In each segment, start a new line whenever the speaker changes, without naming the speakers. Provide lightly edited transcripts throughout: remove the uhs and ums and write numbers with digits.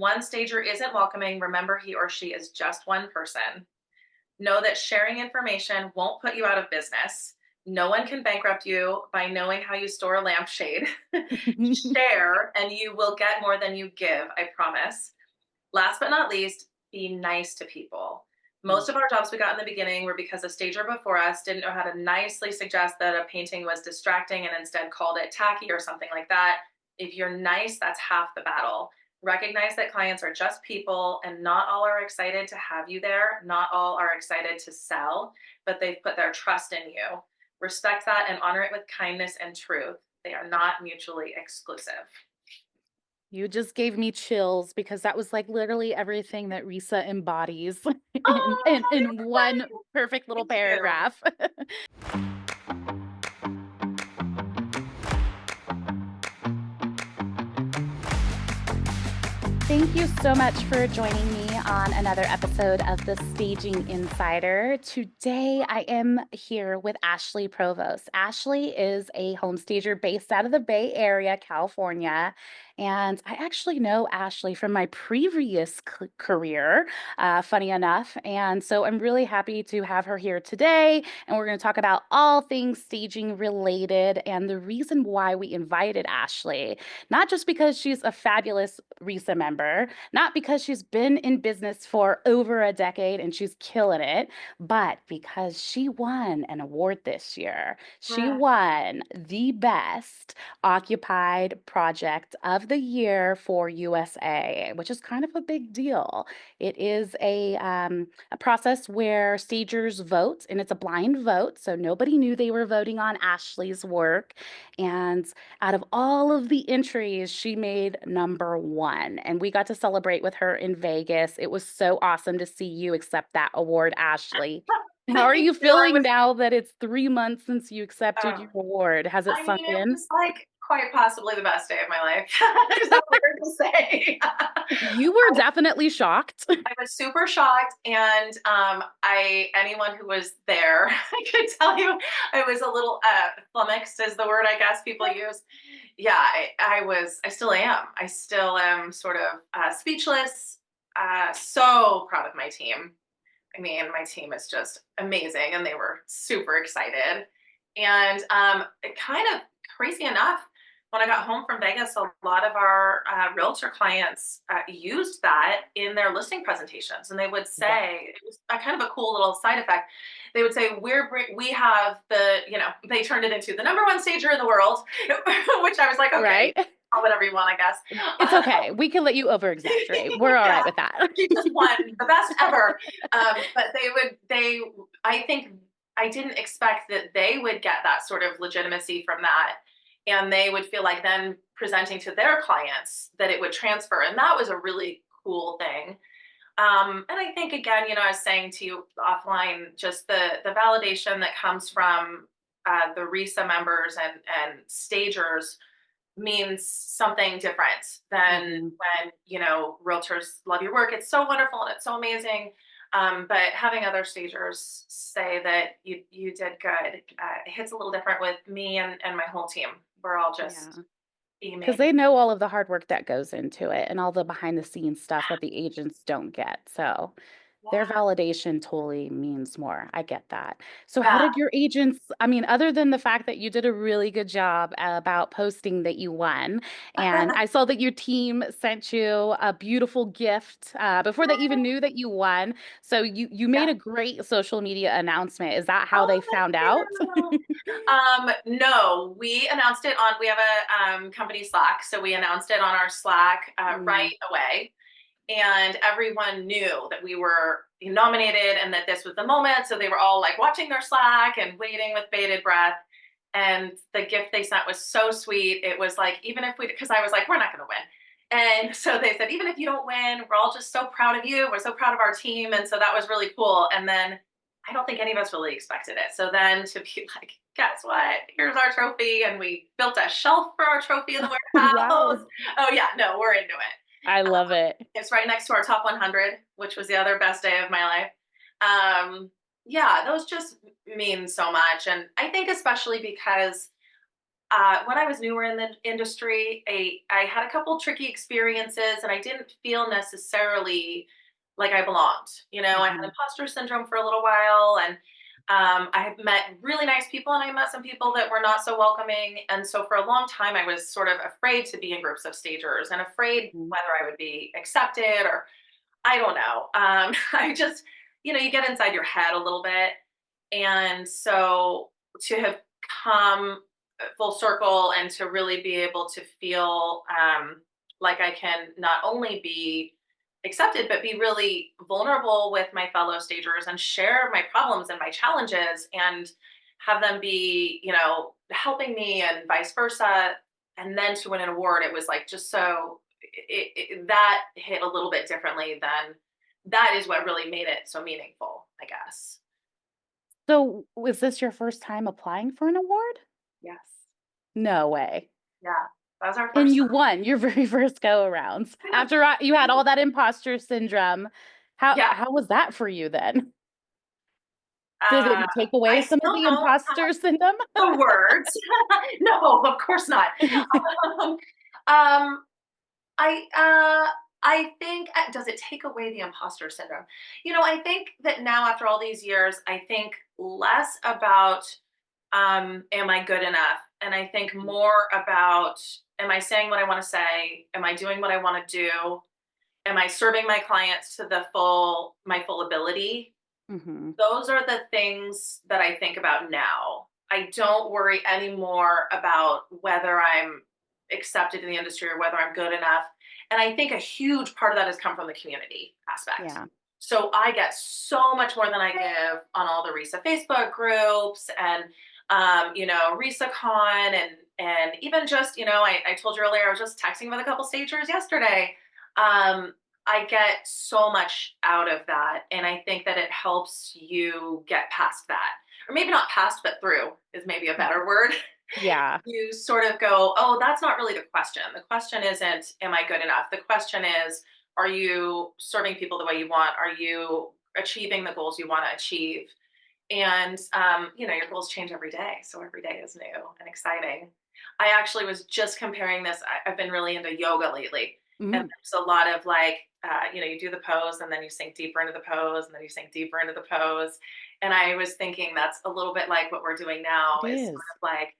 one stager isn't welcoming, remember he or she is just one person. Know that sharing information won't put you out of business. No one can bankrupt you by knowing how you store a lampshade. Share, and you will get more than you give, I promise. Last but not least, be nice to people.
Mm.
Most of our jobs we got in the beginning were because a stager before us didn't know how to nicely suggest that a painting was distracting and instead called it tacky or something like that. If you're nice, that's half the battle. Recognize that clients are just people and not all are excited to have you there. Not all are excited to sell, but they've put their trust in you. Respect that and honor it with kindness and truth. They are not mutually exclusive.
You just gave me chills because that was like literally everything that RESA embodies in, in,
Oh,
in one
you're
perfect little
funny. Thank you.
paragraph. Thank you so much for joining me on another episode of the Staging Insider. Today, I am here with Ashley Provost. Ashley is a home stager based out of the Bay Area, California. And I actually know Ashley from my previous career, funny enough. And so I'm really happy to have her here today. And we're going to talk about all things staging related and the reason why we invited Ashley. Not just because she's a fabulous RESA member, not because she's been in business for over a decade and she's killing it, but because she won an award this year. She
Mm.
won the best occupied project of the year for USA, which is kind of a big deal. It is a process where stagers vote, and it's a blind vote, so nobody knew they were voting on Ashley's work. And out of all of the entries, she made number one, and we got to celebrate with her in Vegas. It was so awesome to see you accept that award, Ashley. How are
Thank
you
you.
feeling now that it's 3 months since you accepted
Um,
your award? Has it
I
sunk
mean, it
in?
was like quite possibly the best day of my life. Is that weird to say?
You were definitely shocked.
I was super shocked, and I anyone who was there, I could tell you, I was a little flummoxed, is the word I guess people use. Yeah, I still am. I still am sort of speechless. So proud of my team. I mean, my team is just amazing, and they were super excited. And it kind of crazy enough, when I got home from Vegas, a lot of our realtor clients used that in their listing presentations, and they would
Wow.
say it was a kind of a cool little side effect. They would say, we have the, they turned it into the number one stager in the world," which I was like, okay,
Right?
call whatever you want, I guess.
It's okay. We can let you over exaggerate. We're all
Yeah,
right with that.
you just won the best ever. But I think I didn't expect that they would get that sort of legitimacy from that. And they would feel like then presenting to their clients that it would transfer. And that was a really cool thing. And I think, again, I was saying to you offline, just the validation that comes from the RESA members and stagers means something different than
Mhm.
when realtors love your work. It's so wonderful and it's so amazing. But having other stagers say that you did good, it hits a little different with me and my whole team. We're all
Yeah.
just
Because
beaming.
they know all of the hard work that goes into it and all the behind the scenes stuff that the agents don't get. So their
Yeah,
validation totally means more. I get that. So how
yeah.
did your agents, I mean, other than the fact that you did a really good job about posting that you won, and I saw that your team sent you a beautiful gift before they even knew that you won. So you
Yeah.
made a great social media announcement. Is that how they
Oh, thank
found out?
you. No, we announced it on. We have a company Slack, so we announced it on our Slack
Mm,
right away, and everyone knew that we were nominated and that this was the moment. So they were all like watching their Slack and waiting with bated breath. And the gift they sent was so sweet. It was like, even if we, because I was like, we're not going to win. And so they said, even if you don't win, we're all just so proud of you. We're so proud of our team. And so that was really cool. And then I don't think any of us really expected it. So then to be like, guess what? Here's our trophy. And we built a shelf for our trophy in the
wow.
warehouse. Oh, yeah, no, we're into it.
I love it.
It's right next to our top 100, which was the other best day of my life. Yeah, those just mean so much. And I think especially because when I was newer in the industry, I had a couple tricky experiences, and I didn't feel necessarily like I belonged. I had
Mhm.
imposter syndrome for a little while, and I have met really nice people, and I met some people that were not so welcoming. And so for a long time, I was sort of afraid to be in groups of stagers and afraid
Mhm.
whether I would be accepted or I don't know. I just, you get inside your head a little bit. And so to have come full circle and to really be able to feel like I can not only be accepted, but be really vulnerable with my fellow stagers and share my problems and my challenges and have them be, helping me and vice versa. And then to win an award, it was like just so that hit a little bit differently than that is what really made it so meaningful, I guess.
So, was this your first time applying for an award?
Yes.
No way.
Yeah. That was our
And
first
you
time.
won your very first go arounds.
I know.
After you had all that imposter syndrome, how
Yeah.
how was that for you then? Did
Uh,
it take away
I
some of
still
the
don't
imposter syndrome?
have the words. No, of course not. Um, um, I think does it take away the imposter syndrome? I think that now after all these years, I think less about am I good enough? And I think more about am I saying what I want to say? Am I doing what I want to do? Am I serving my clients to my full ability?
Mhm.
Those are the things that I think about now. I don't worry anymore about whether I'm accepted in the industry or whether I'm good enough. And I think a huge part of that has come from the community aspect.
Yeah.
So I get so much more than I give on all the RESA Facebook groups and RESA Con and even just, I told you earlier, I was just texting with a couple stagers yesterday. I get so much out of that. And I think that it helps you get past that. Or maybe not past, but through is maybe a better word.
Yeah.
You sort of go, oh, that's not really the question. The question isn't, am I good enough? The question is, are you serving people the way you want? Are you achieving the goals you want to achieve? And, your goals change every day. So every day is new and exciting. I actually was just comparing this. I've been really into yoga lately. And
Mm,
there's a lot of like, you do the pose and then you sink deeper into the pose and then you sink deeper into the pose. And I was thinking that's a little bit like what we're doing now
it
is
is.
sort of like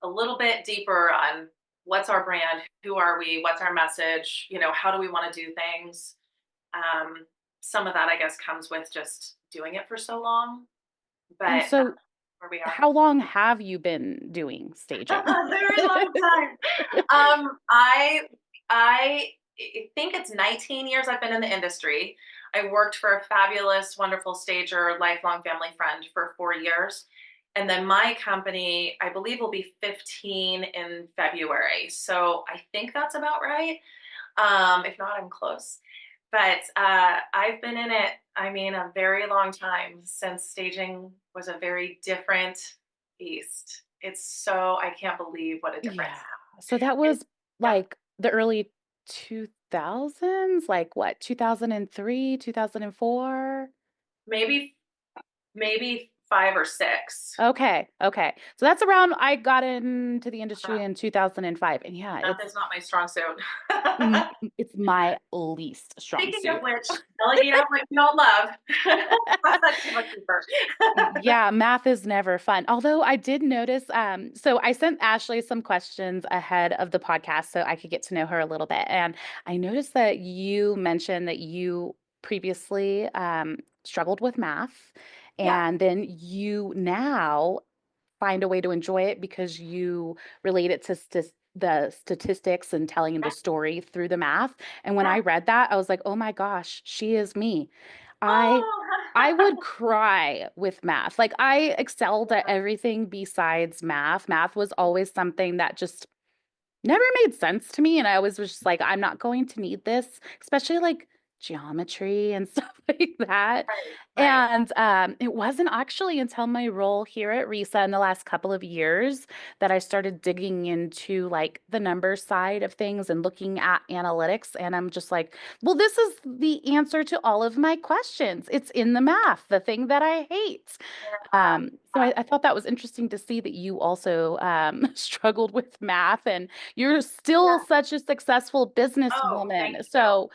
a little bit deeper on what's our brand, who are we, what's our message, how do we want to do things. Um, some of that, I guess, comes with just doing it for so long,
And
but
so
where we are.
how long have you been doing staging?
A very long time. I think it's 19 years I've been in the industry. I worked for a fabulous, wonderful stager, lifelong family friend for 4 years. And then my company, I believe, will be 15 in February. So I think that's about right. If not, I'm close. But I've been in it, I mean, a very long time since staging was a very different beast. I can't believe what a
Yeah.
difference.
So that
And
was
yeah,
like the early 2000s, like what, 2003, 2004?
maybe 5 or 6.
Okay, okay. So that's around I got into the
Uh,
industry in 2005. And yeah,
Math is not my strong suit.
it's my least strong
Speaking of
suit.
which, delegate out what you don't love. Pass that to the bookkeeper.
Yeah, math is never fun. Although I did notice, so I sent Ashley some questions ahead of the podcast so I could get to know her a little bit. And I noticed that you mentioned that you previously struggled with math,
Yeah,
and then you now find a way to enjoy it because you relate it to the statistics and telling the
yeah,
story through the math. And when I
yeah.
read that, I was like, "Oh my gosh, she is me." I I would
Oh,
cry with math. Like I excelled at everything besides math. Math was always something that just never made sense to me and I always was just like I'm not going to need this, especially like geometry and stuff like that.
Right, right.
And it wasn't actually until my role here at RESA in the last couple of years that I started digging into like the numbers side of things and looking at analytics. And I'm just like, well, this is the answer to all of my questions. It's in the math, the thing that I hate.
Yeah.
So I thought that was interesting to see that you also struggled with math and you're still
Yeah.
such a successful
Oh, thank
businesswoman.
you.
So,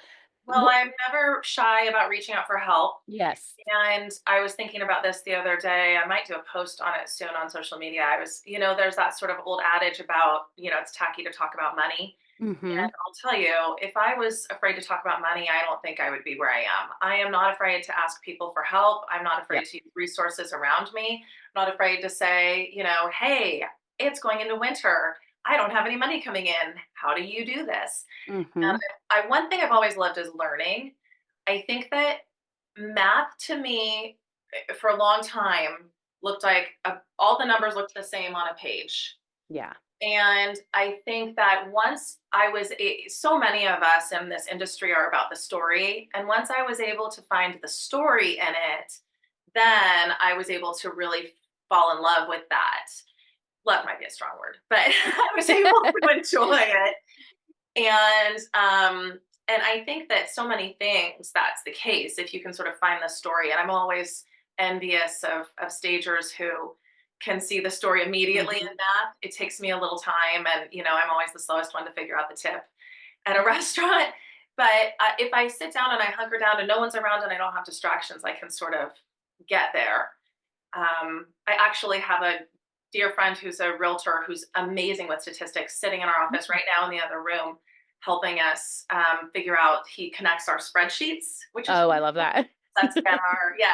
Well,
what?
I'm never shy about reaching out for help.
Yes.
And I was thinking about this the other day. I might do a post on it soon on social media. There's that sort of old adage about, it's tacky to talk about money.
Mm-hmm.
And I'll tell you, if I was afraid to talk about money, I don't think I would be where I am. I am not afraid to ask people for help. I'm not afraid
Yep.
to use resources around me. I'm not afraid to say, hey, it's going into winter. I don't have any money coming in. How do you do this? And
Mm-hmm.
one thing I've always loved is learning. I think that math to me for a long time looked like all the numbers looked the same on a page.
Yeah.
And I think that so many of us in this industry are about the story. And once I was able to find the story in it, then I was able to really fall in love with that. Love might be a strong word, but I was able to enjoy it. And I think that so many things that's the case if you can sort of find the story. And I'm always envious of stagers who can see the story immediately in
Mm-hmm.
math. It takes me a little time, and I'm always the slowest one to figure out the tip at a restaurant. But if I sit down and I hunker down and no one's around and I don't have distractions, I can sort of get there. I actually have a dear friend who's a realtor who's amazing with statistics sitting in our office right now in the other room helping us figure out. He connects our spreadsheets, which is
Oh, I
really
love
cool.
that.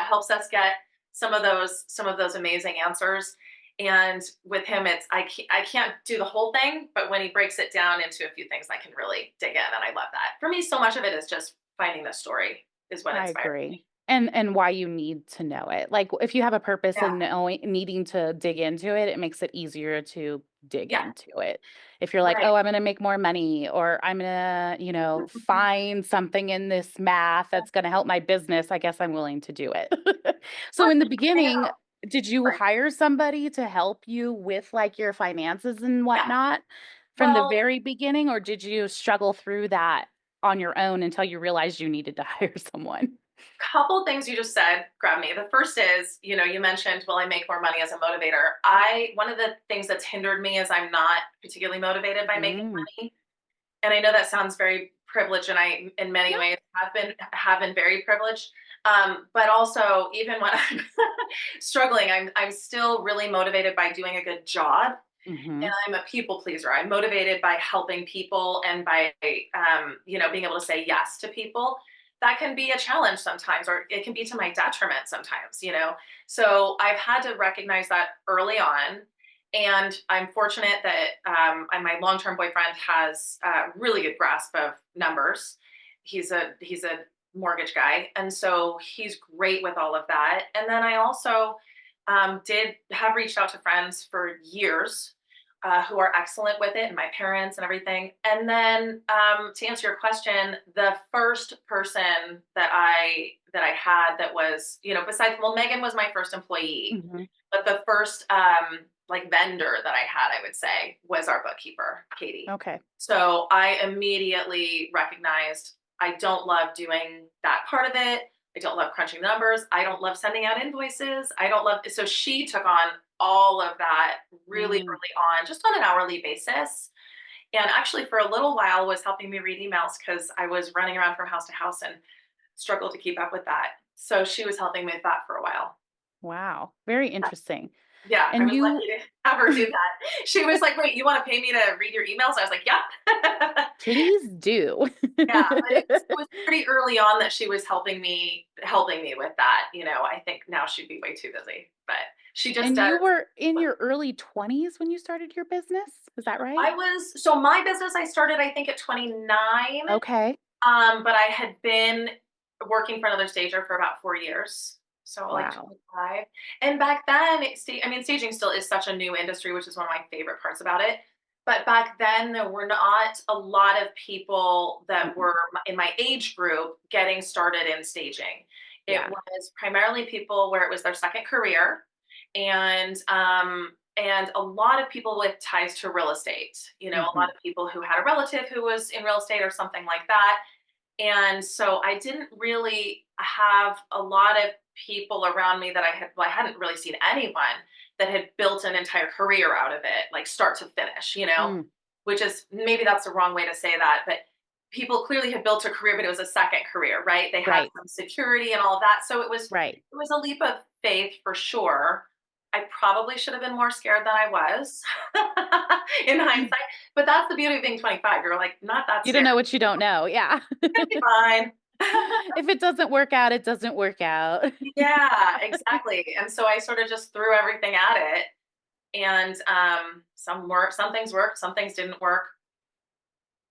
Helps us get some of those amazing answers. And with him, I can't do the whole thing, but when he breaks it down into a few things, I can really dig in, and I love that. For me, so much of it is just finding the story is what
I
inspires
agree.
me.
And why you need to know it. Like if you have a purpose
Yeah,
and needing to dig into it, it makes it easier to dig
yeah,
into it. If you're like,
right.
"Oh, I'm going to make more money," or "I'm going to, find something in this math that's going to help my business," I guess I'm willing to do it. So
Plus,
in the
it's a thing
beginning,
about
did you
sorry.
hire somebody to help you with like your finances and
Yeah.
whatnot from the
Well,
very beginning, or did you struggle through that on your own until you realized you needed to hire someone?
couple things you just said grab me. The first is, you mentioned, will I make more money as a motivator? One of the things that's hindered me is I'm not particularly motivated by making
Mm.
money. And I know that sounds very privileged, and I, in many
No.
ways, have been very privileged. But also, even when I'm struggling, I'm still really motivated by doing a good job. And
Mhm.
I'm a people pleaser. I'm motivated by helping people and by being able to say yes to people. That can be a challenge sometimes, or it can be to my detriment sometimes. So I've had to recognize that early on. And I'm fortunate that my long-term boyfriend has a really good grasp of numbers. He's a mortgage guy, and so he's great with all of that. And then I also did have reached out to friends for years who are excellent with it, and my parents and everything. And then to answer your question, the first person that I had that was, besides, well, Megan was my first employee,
Mhm.
but the first like vendor that I had, I would say, was our bookkeeper, Katie.
Okay.
So I immediately recognized I don't love doing that part of it. I don't love crunching numbers. I don't love sending out invoices. I don't love, so she took on all of that really
Mm.
early on, just on an hourly basis. And actually, for a little while, was helping me read emails because I was running around from house to house and struggled to keep up with that. So she was helping me with that for a while.
Wow. Very interesting.
Yeah, I
And
was
you
lucky to have her do that. She was like, "Wait, you want to pay me to read your emails?" I was like, "Yep."
please do.
Yeah, but it was pretty early on that she was helping me with that. I think now she'd be way too busy, but she just
And
does.
you were in your early 20s when you started your business? Is that right?
My business I started I think at 29,
Okay.
but I had been working for another stager for about 4 years, so like
Wow.
25. And back then, staging still is such a new industry, which is one of my favorite parts about it. but back then there were not a lot of people that
Mm-mm.
were in my age group getting started in staging. It
Yeah.
was primarily people where it was their second career, and a lot of people with ties to real estate. You know, a lot
Hmm.
of people who had a relative who was in real estate or something like that. And so I didn't really have a lot of people around me that I hadn't really seen anyone that had built an entire career out of it, like start to finish,
Mm.
which is maybe that's the wrong way to say that, but people clearly had built a career, but it was a second career, right? They had
Right.
some security and all of that. So
Right.
it was a leap of faith for sure. I probably should have been more scared than I was in hindsight, but that's the beauty of being 25. You're like not that
You don't
scared.
know what you don't know. Yeah.
It's gonna be fine.
If it doesn't work out, it doesn't work out.
Yeah, exactly. And so I sort of just threw everything at it, and some things worked, some things didn't work.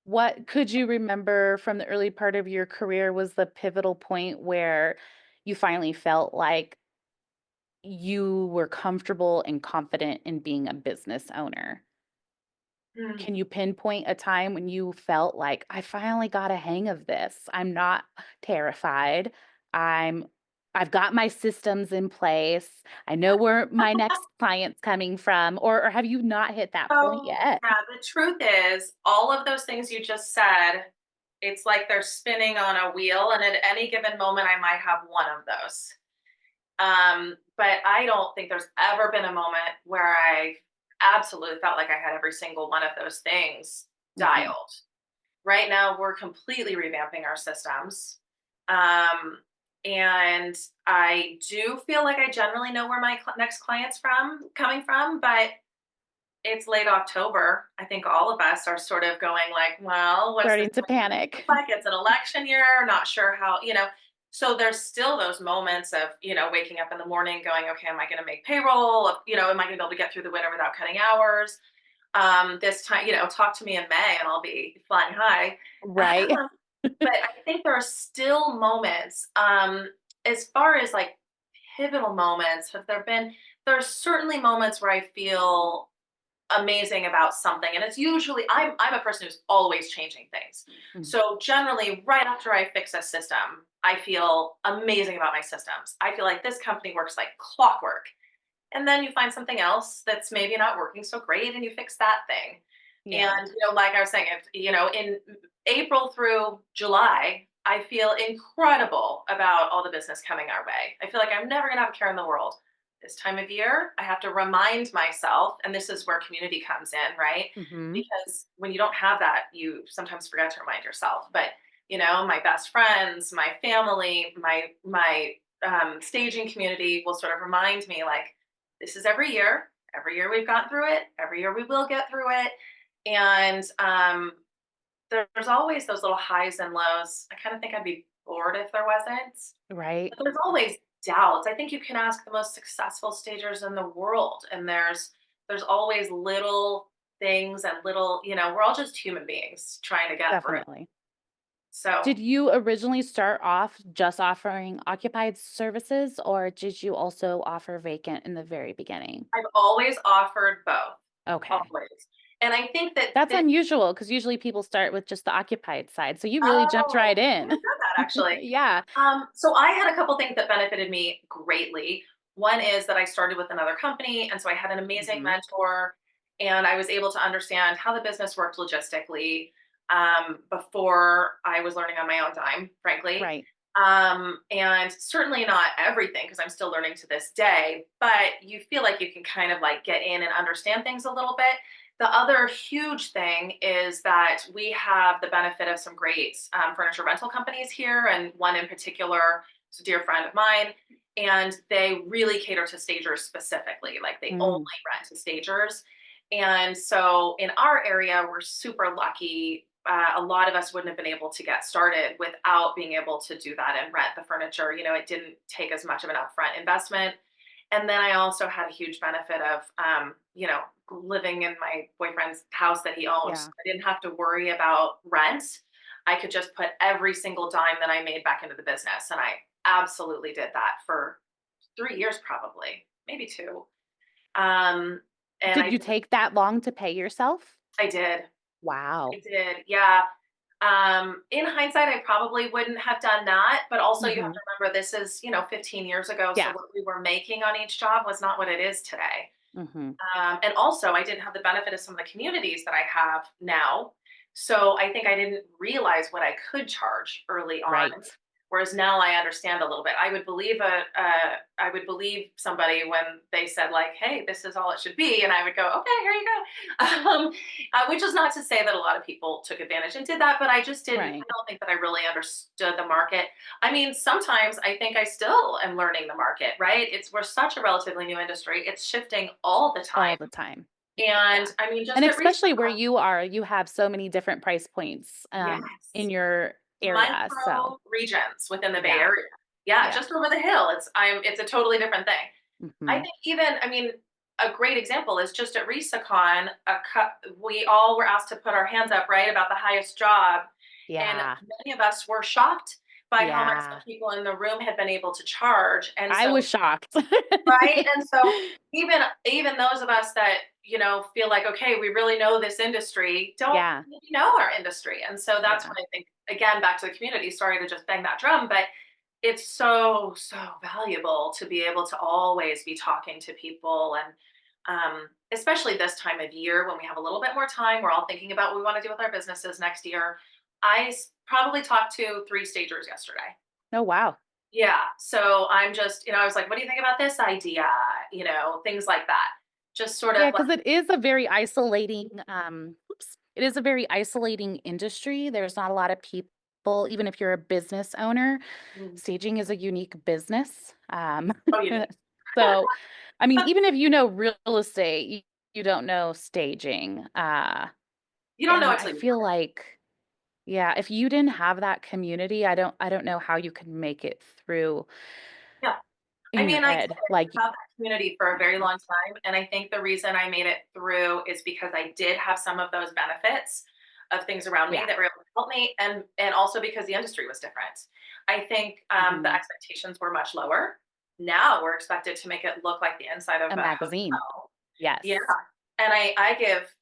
What could you remember from the early part of your career was the pivotal point where you finally felt like you were comfortable and confident in being a business owner?
Hmm.
Can you pinpoint a time when you felt like, "I finally got a hang of this. I'm not terrified. I'm I've got my systems in place. I know where my next client's coming from," or have you not hit that point
So
yet?
yeah, the truth is, all of those things you just said, it's like they're spinning on a wheel, and at any given moment, I might have one of those. But I don't think there's ever been a moment where I absolutely felt like I had every single one of those things
Mhm.
dialed. Right now, we're completely revamping our systems. Um, and I do feel like I generally know where my next client's coming from, but it's late October. I think all of us are sort of going like, well, what's this
Starting to panic.
look like? It's an election year, not sure how. So there's still those moments of, waking up in the morning going, okay, am I going to make payroll? Am I going to be able to get through the winter without cutting hours? This time, talk to me in May and I'll be flying high.
Right.
But I think there are still moments, as far as like pivotal moments, there are certainly moments where I feel amazing about something. And it's usually, I'm a person who's always changing things.
Mm.
So generally, right after I fix a system, I feel amazing about my systems. I feel like this company works like clockwork. And then you find something else that's maybe not working so great and you fix that thing.
Yeah,
And like I was saying, if in April through July, I feel incredible about all the business coming our way. I feel like I'm never gonna have a care in the world. This time of year, I have to remind myself, and this is where community comes in, right?
mhm,
Because when you don't have that, you sometimes forget to remind yourself. But my best friends, my family, my staging community will sort of remind me like, this is every year. Every year we've gotten through it. Every year we will get through it. And there's always those little highs and lows. I kind of think I'd be bored if there wasn't.
right,
But there's always doubts. I think you can ask the most successful stagers in the world, and there's always little things and little, we're all just human beings trying to get through.
definitely.
So
Did you originally start off just offering occupied services, or did you also offer vacant in the very beginning?
I've always offered both,
Okay.
always. And I think that
That's
this,
unusual because usually people start with just the occupied side, so you really jumped
oh,
right
I
in.
haven't done that actually.
Yeah.
So I had a couple things that benefited me greatly. One is that I started with another company, and so I had an amazing
Mhm.
mentor, and I was able to understand how the business worked logistically before I was learning on my own dime, frankly.
Right.
And certainly not everything because I'm still learning to this day, but you feel like you can kind of like get in and understand things a little bit. The other huge thing is that we have the benefit of some great furniture rental companies here, and one in particular is a dear friend of mine, and they really cater to stagers specifically. Like they only
Mm,
rent to stagers. And so in our area, we're super lucky. A lot of us wouldn't have been able to get started without being able to do that and rent the furniture. It didn't take as much of an upfront investment. And then I also had a huge benefit of, living in my boyfriend's house that he owned.
yeah.
I didn't have to worry about rent. I could just put every single dime that I made back into the business. And I absolutely did that for 3 years, probably, maybe two. Um, and
Did
I
you take that long to pay yourself?
I did.
Wow.
I did. Yeah. In hindsight, I probably wouldn't have done that, but also you have
Hmm.
to remember this is, 15 years ago. So
Yeah.
what we were making on each job was not what it is today.
Hmm.
And also, I didn't have the benefit of some of the communities that I have now. So I think I didn't realize what I could charge early on.
Right.
Whereas now I understand a little bit. I would believe somebody when they said like, "Hey, this is all it should be," and I would go, "Okay, here you go." Which is not to say that a lot of people took advantage and did that, but I just didn't. I
Right.
don't think that I really understood the market. I mean, sometimes I think I still am learning the market, right? We're such a relatively new industry. It's shifting all the
All
time.
the time. Yeah.
And I mean,
And
just at
especially where
resale,
you are, you have so many different price points in
yes,
your area. So,
micro regions within the Bay
yeah.
Area. Yeah,
Yeah.
just over the hill. It's a totally different thing. I
Hmm.
think even, I mean, a great example is just at RESACon, we all were asked to put our hands up, right, about the highest job. And
Yeah.
many of us were shocked by how much the
Yeah.
people in the room had been able to charge. And
I was
so
shocked.
right? And so even those of us that, feel like, okay, we really know this industry, don't
Yeah.
really know our industry. And so that's
Yeah.
what I think, again, back to the community, sorry to just bang that drum, but it's so, so valuable to be able to always be talking to people and especially this time of year when we have a little bit more time, we're all thinking about what we want to do with our businesses next year. Probably talked to 3 stagers yesterday.
Oh, wow.
Yeah. So I'm just, I was like, what do you think about this idea? Things like that. Just sort
Yeah,
of like,
because it is a very isolating, it is a very isolating industry. There's not a lot of people, even if you're a business owner,
mm,
staging is a unique business.
oh, you do.
So, I mean, even if you know real estate, you don't know staging.
You don't know
And I
until you
feel like, yeah, if you didn't have that community, I don't know how you could make it through
yeah. I
in your
mean, I did
head. Like,
have that community for a very
yeah,
long time. And I think the reason I made it through is because I did have some of those benefits of things around me
yeah.
that were able to help me. And also because the industry was different. I think the
Hmm.
expectations were much lower. Now we're expected to make it look like the inside of
A
a
magazine.
hotel.
Yes.
Yeah. And I give,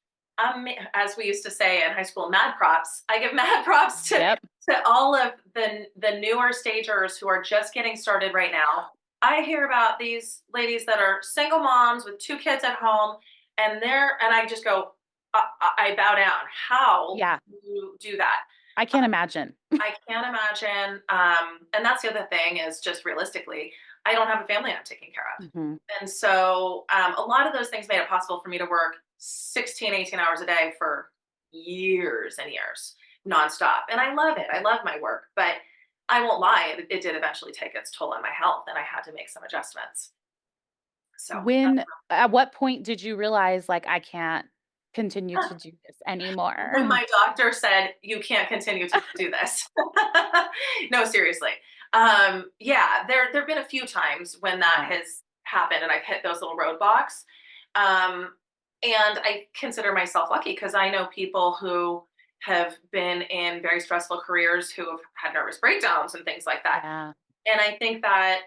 as we used to say in high school, mad props. I give mad props
Yep.
to all of the newer stagers who are just getting started right now. I hear about these ladies that are single moms with 2 kids at home, and I just go, I bow down. How
Yeah.
do you do that?
I can't imagine.
I can't imagine. And that's the other thing is just realistically, I don't have a family I'm taking care of.
Hmm.
And so a lot of those things made it possible for me to work 16, 18 hours a day for years and years nonstop. And I love it. I love my work, but I won't lie, it did eventually take its toll on my health and I had to make some adjustments. So
At what point did you realize, like, I can't continue to do this anymore?
when my doctor said you can't continue to do this. No, seriously. Yeah, there've been a few times when that
Yeah.
has happened and I've hit those little roadblocks. Um, and I consider myself lucky because I know people who have been in very stressful careers who have had nervous breakdowns and things like that.
Yeah.
And I think that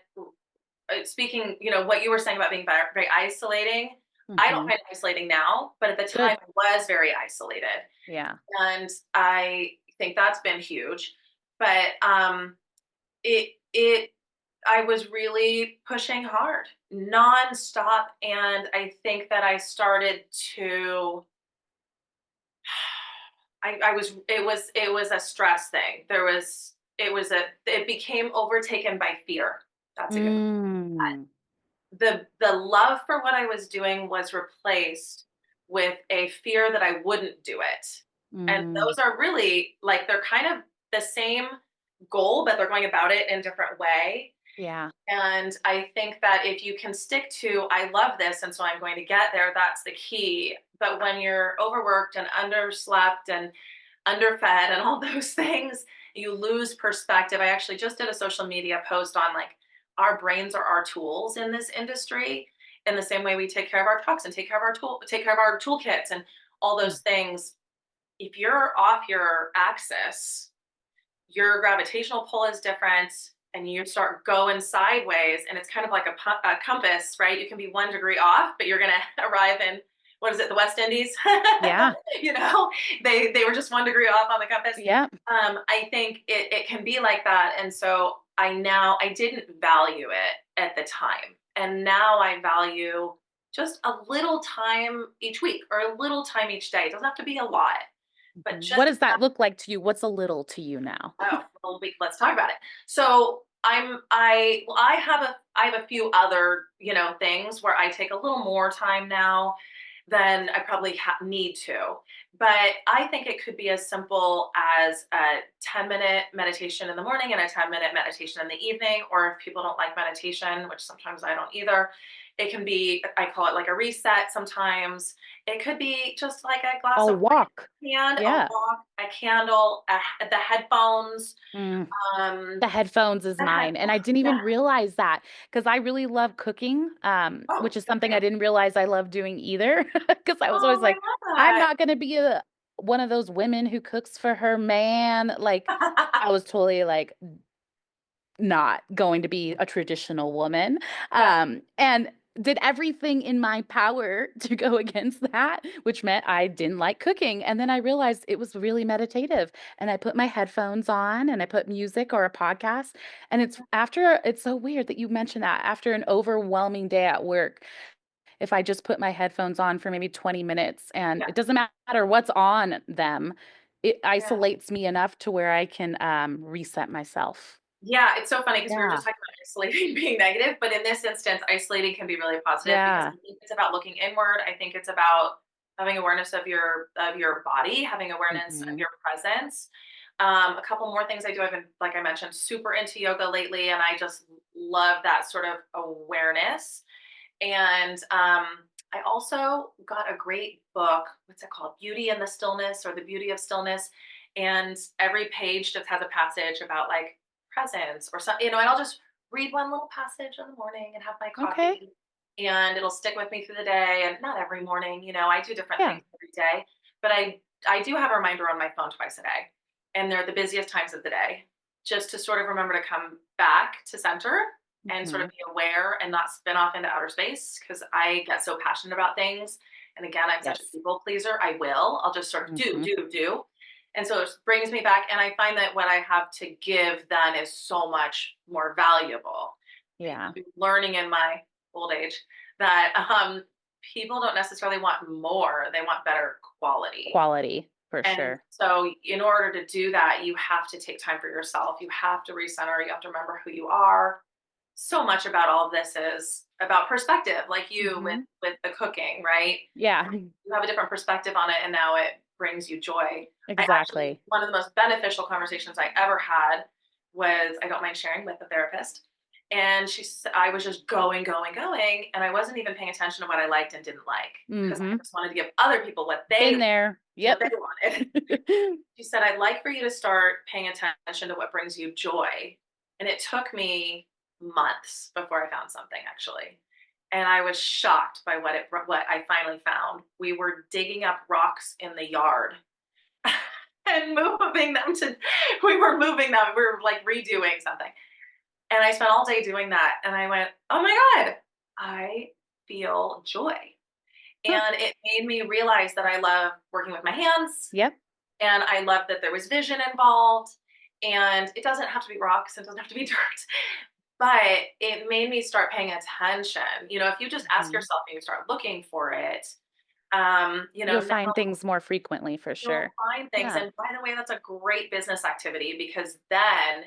speaking, what you were saying about being very, very isolating, I don't
Hmm.
find it isolating now, but at the time
Good.
I was very isolated.
Yeah.
And I think that's been huge. But it I was really pushing hard, nonstop, and I think that I started to. I was it was a stress thing. It became overtaken by fear. That's a good
Mm.
the love for what I was doing was replaced with a fear that I wouldn't do it. And
Mm.
those are really like they're kind of the same goal, but they're going about it in a different way.
Yeah.
And I think that if you can stick to, I love this, and so I'm going to get there, that's the key. But when you're overworked and underslept and underfed and all those things, you lose perspective. I actually just did a social media post on like our brains are our tools in this industry. In the same way we take care of our trucks and take care of our toolkits and all
Mm.
those things. If you're off your axis, your gravitational pull is different and you start going sideways and it's kind of like a compass, right? You can be 1 degree off, but you're going to arrive in what is it, the West Indies?
Yeah.
You know, they were just 1 degree off on the compass.
Yep.
I think it can be like that, and so I didn't value it at the time, and now I value just a little time each week or a little time each day. It doesn't have to be a lot, but
What
just
does that look like to you? What's a little to you now?
oh, well, let's talk about it. So I have a few other things where I take a little more time now than I probably need to. But I think it could be as simple as a 10-minute meditation in the morning and a 10-minute meditation in the evening. Or if people don't like meditation, which sometimes I don't either, it can be, I call it like a reset sometimes. It could be just like a glass
I'll
of
walk.
and a
Yeah.
walk, a candle, the headphones,
Mm.
um,
The headphones is
the
mine, and I
headphones.
didn't
Yeah.
even realize that because I really love cooking,
Oh,
which is
good for
something
you.
I didn't realize I love doing either. Because I was always
Oh,
like, "I'm
I
not gonna be one of those women who cooks for her man." Like,
love that.
I was totally, like, not going to be a traditional woman,
Yeah,
and did everything in my power to go against that, which meant I didn't like cooking. And then I realized it was really meditative. And I put my headphones on and I put music or a podcast. And it's so weird that you mentioned that after an overwhelming day at work, if I just put my headphones on for maybe 20 minutes and
yeah,
it doesn't matter what's on them, it
yeah.
isolates me enough to where I can reset myself.
Yeah, it's so funny because we were just
Yeah.
talking about isolating being negative, but in this instance, isolating can be really positive because
Yeah.
I think it's about looking inward. I think it's about having awareness of your body, having awareness of
Hmm.
your presence. A couple more things I do. I've been, like I mentioned, super into yoga lately, and I just love that sort of awareness. And I also got a great book. What's it called? Beauty in the Stillness or The Beauty of Stillness. And every page just has a passage about like presence or something, and I'll just read one little passage in the morning and have my
Okay.
coffee. And it'll stick with me through the day. And not every morning, I do different
Yeah.
things every day, but I do have a reminder on my phone twice a day. And they're the busiest times of the day, just to sort of remember to come back to center and sort of
Hmm.
be aware and not spin off into outer space because I get so passionate about things. And again, I'm such a
Yes.
people pleaser. I'll just sort of do,
Hmm.
do, do. And so it brings me back. And I find that what I have to give then is so much more valuable.
Yeah.
I'm learning in my old age that people don't necessarily want more, they want better quality.
Quality for
And
sure.
so, in order to do that, you have to take time for yourself. You have to recenter. You have to remember who you are. So much about all of this is about perspective, like you
Hmm.
with the cooking, right?
Yeah.
You have a different perspective on it, and now it brings you joy. I actually
Exactly.
one of the most beneficial conversations I ever had was I don't mind sharing with a therapist, and I was just going, going, going, and I wasn't even paying attention to what I liked and didn't like because I
Hmm.
just wanted to give other people
Been there.
what
Yep.
they wanted. She said, I'd like for you to start paying attention to what brings you joy. And it took me months before I found something actually. And I was shocked by what I finally found. We were digging up rocks in the yard and moving them to we were moving them. We were like redoing something. And I spent all day doing that. And I went, oh my God, I feel joy.
Huh.
And it made me realize that I love working with my hands.
Yep.
And I love that there was vision involved. And it doesn't have to be rocks, it doesn't have to be dirt. But it made me start paying attention. If you just ask
Hmm.
yourself and you start looking for it,
You'll
now
find things more frequently for
you'll
sure.
find things.
Yeah.
And by the way, that's a great business activity because then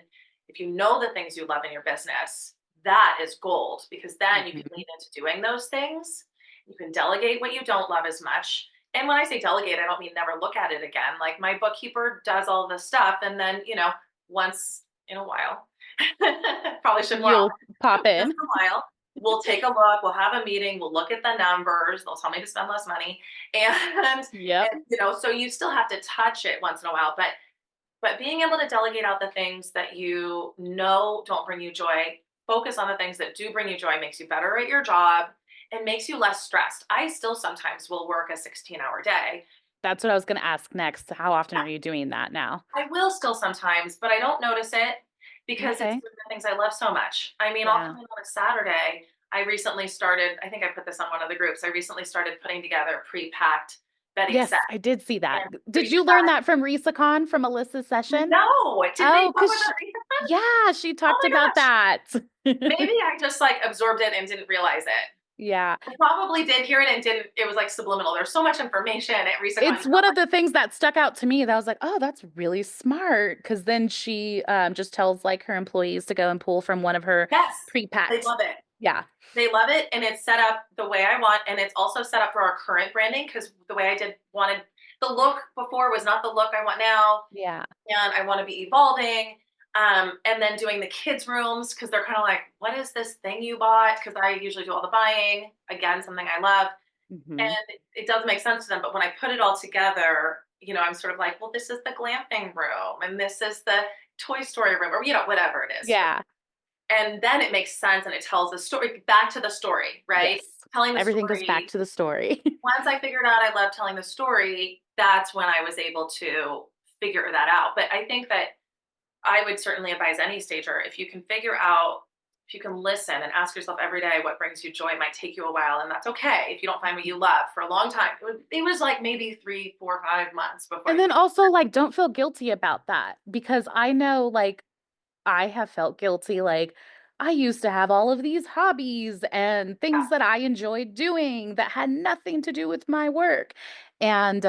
if you know the things you love in your business, that is gold because then you can
Hmm.
lean into doing those things. You can delegate what you don't love as much. And when I say delegate, I don't mean never look at it again. Like my bookkeeper does all this stuff. And then, once in a while, probably should more
You'll pop
once in
in.
a while, we'll take a look, we'll have a meeting, we'll look at the numbers, they'll tell me to spend less money. And
Yep.
so you still have to touch it once in a while, but being able to delegate out the things that you know don't bring you joy, focus on the things that do bring you joy, makes you better at your job and makes you less stressed. I still sometimes will work a 16-hour day.
That's what I was going to ask next. How often are you doing that now?
I will still sometimes, but I don't notice it because it's
Okay.
doing the things I love so much. I mean, I'll
Yeah.
come in on a Saturday. I recently started, I think I put this on one of the groups. I recently started putting together pre-packed bedding
Yes,
sets
I did see that.
and
Did you learn
pre-packed.
that from RESACon from Alyssa's session?
No, did they
Oh,
talk
because
about Reese's?
yeah, she
Oh
talked
my
about
gosh.
that.
Maybe I just like absorbed it and didn't realize it.
Yeah.
I probably did hear it and didn't, it was like subliminal. There's so much information at RESACon.
It's one of the things that stuck out to me that I was like, oh, that's really smart. Because then she just tells like her employees to go and pull from one of her
Yes, they
pre-packed.
love it.
Yeah.
They love it, and it's set up the way I want, and it's also set up for our current branding because the way I did wanted the look before was not the look I want now,
Yeah.
and I want to be evolving. And then doing the kids' rooms because they're kind of like, "What is this thing you bought?" Because I usually do all the buying. Again, something I love,
Hmm.
and it does make sense to them. But when I put it all together, I'm sort of like, "Well, this is the glamping room, and this is the Toy Story room, or whatever it is."
Yeah.
And then it makes sense and it tells the story back to the story, right?
Yes.
Telling the
Everything goes back
story.
to the story.
Once I figured out I love telling the story, that's when I was able to figure that out. But I think that I would certainly advise any stager if you can figure out, if you can listen and ask yourself every day what brings you joy. It might take you a while, and that's okay if you don't find what you love for a long time. It was like maybe 3, 4, 5 months before
And
I
then also like don't feel guilty about that because I know like I have felt guilty. Like, I used to have all of these hobbies and
yeah,
things that I enjoyed doing that had nothing to do with my work. And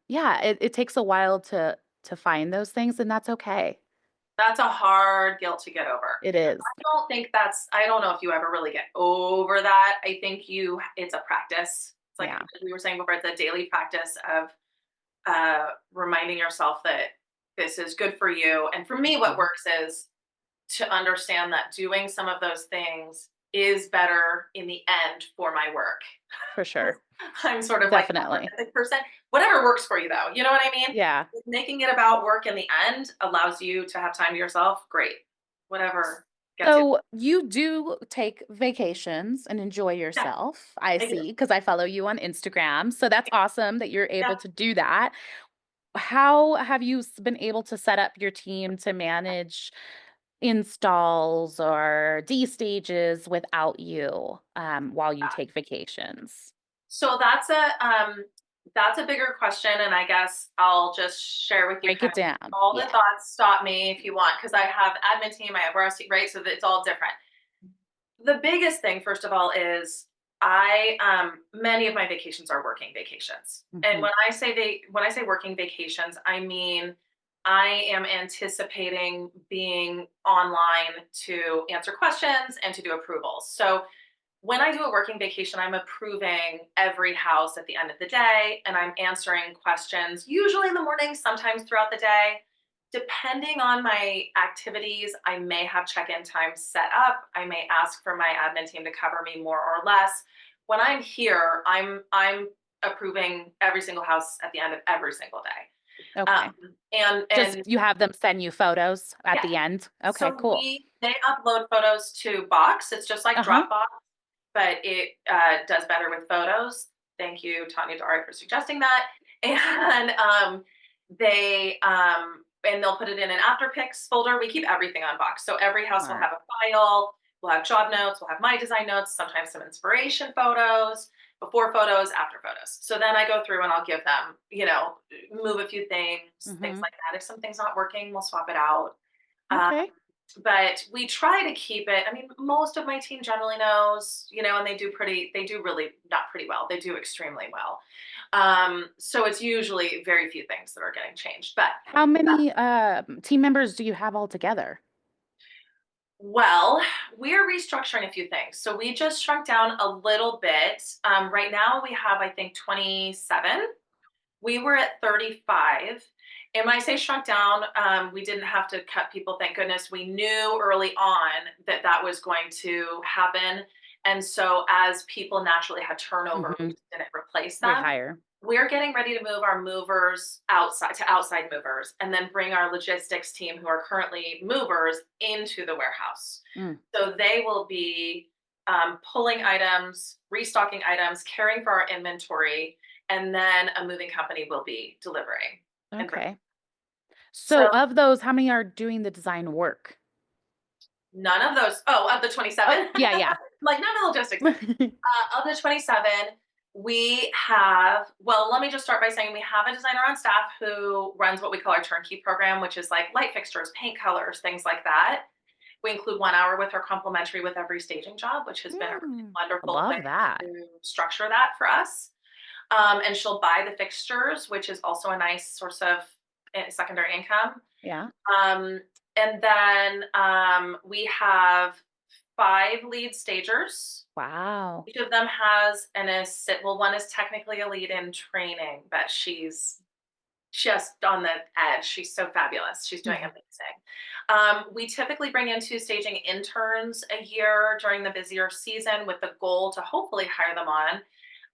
yeah, it takes a while to find those things, and that's okay.
that's a hard guilt to get over.
It is.
I don't know if you ever really get over that. I think it's a practice. It's like
Yeah.
we were saying before, it's a daily practice of reminding yourself that this is good for you. And for me, what
Mhm.
works is to understand that doing some of those things is better in the end for my work.
For sure.
I'm sort of like
Definitely.
the percent, whatever works for you though. You know what I mean?
Yeah.
Making it about work in the end allows you to have time to yourself. Great. Whatever gets you.
So you do take vacations and enjoy
Yeah,
yourself. I
I do.
see, because I follow you on Instagram. So that's awesome that you're
Yeah.
able to do that. How have you been able to set up your team to manage installs or D stages without you while you take vacations?
So that's a bigger question, and I guess I'll just share with you
Break
kind
it
of
down.
all the
Yeah,
thoughts. Stop me if you want, because I have admin team, I have RST, right? So that it's all different. The biggest thing, first of all, is I many of my vacations are working vacations, and
hmm
when I say working vacations, I mean I am anticipating being online to answer questions and to do approvals. So when I do a working vacation, I'm approving every house at the end of the day and I'm answering questions, usually in the morning, sometimes throughout the day. Depending on my activities, I may have check in times set up. I may ask for my admin team to cover me more or less. When I'm here, I'm approving every single house at the end of every single day.
Okay. Just
And
you have them send you photos at
yeah,
the end. Okay,
so
cool.
they upload photos to Box. It's just like
Uh-huh.
Dropbox, but it does better with photos. Thank you, Tanya Dari, for suggesting that. And they'll put it in an after pics folder. We keep everything on Box, so every house will
Smart.
have a file. We'll have job notes. We'll have my design notes. Sometimes some inspiration photos, before photos, after photos. So then I go through and I'll give them, move a few things, things
Hmm.
like that. If something's not working, we'll swap it out. Um,
Okay.
but we try to keep it. I mean, most of my team generally knows, and they do really not pretty well. They do extremely well. So it's usually very few things that are getting changed. But
How many team members do you have all together?
well, we're restructuring a few things. So we just shrunk down a little bit. Right now we have, I think, 27. We were at 35. And when I say shrunk down, we didn't have to cut people, thank goodness. We knew early on that that was going to happen. And so as people naturally had turnover, we
Hmm.
just didn't replace them.
Rehire.
We're getting ready to move our movers outside movers and then bring our logistics team who are currently movers into the warehouse.
Mm,
So they will be pulling items, restocking items, caring for our inventory, and then a moving company will be delivering and bringing.
okay. So
So
of those, how many are doing the design work?
none of those. Oh, of the
Oh,
27,
yeah, yeah.
like not the logistics. Of the 27, we have, well, let me just start by saying we have a designer on staff who runs what we call our turnkey program, which is like light fixtures, paint colors, things like that. We include 1 hour with her complimentary with every staging job, which has been a really
I
wonderful way
love that.
to structure that for us. And she'll buy the fixtures, which is also a nice source of secondary income.
Yeah.
Um, and then we have 5 lead stagers.
Wow.
Each of them has an assist. Well, one is technically a lead in training, but she's just on the edge. She's so fabulous. She's doing
Mhm.
amazing. We typically bring in 2 staging interns a year during the busier season with the goal to hopefully hire them on.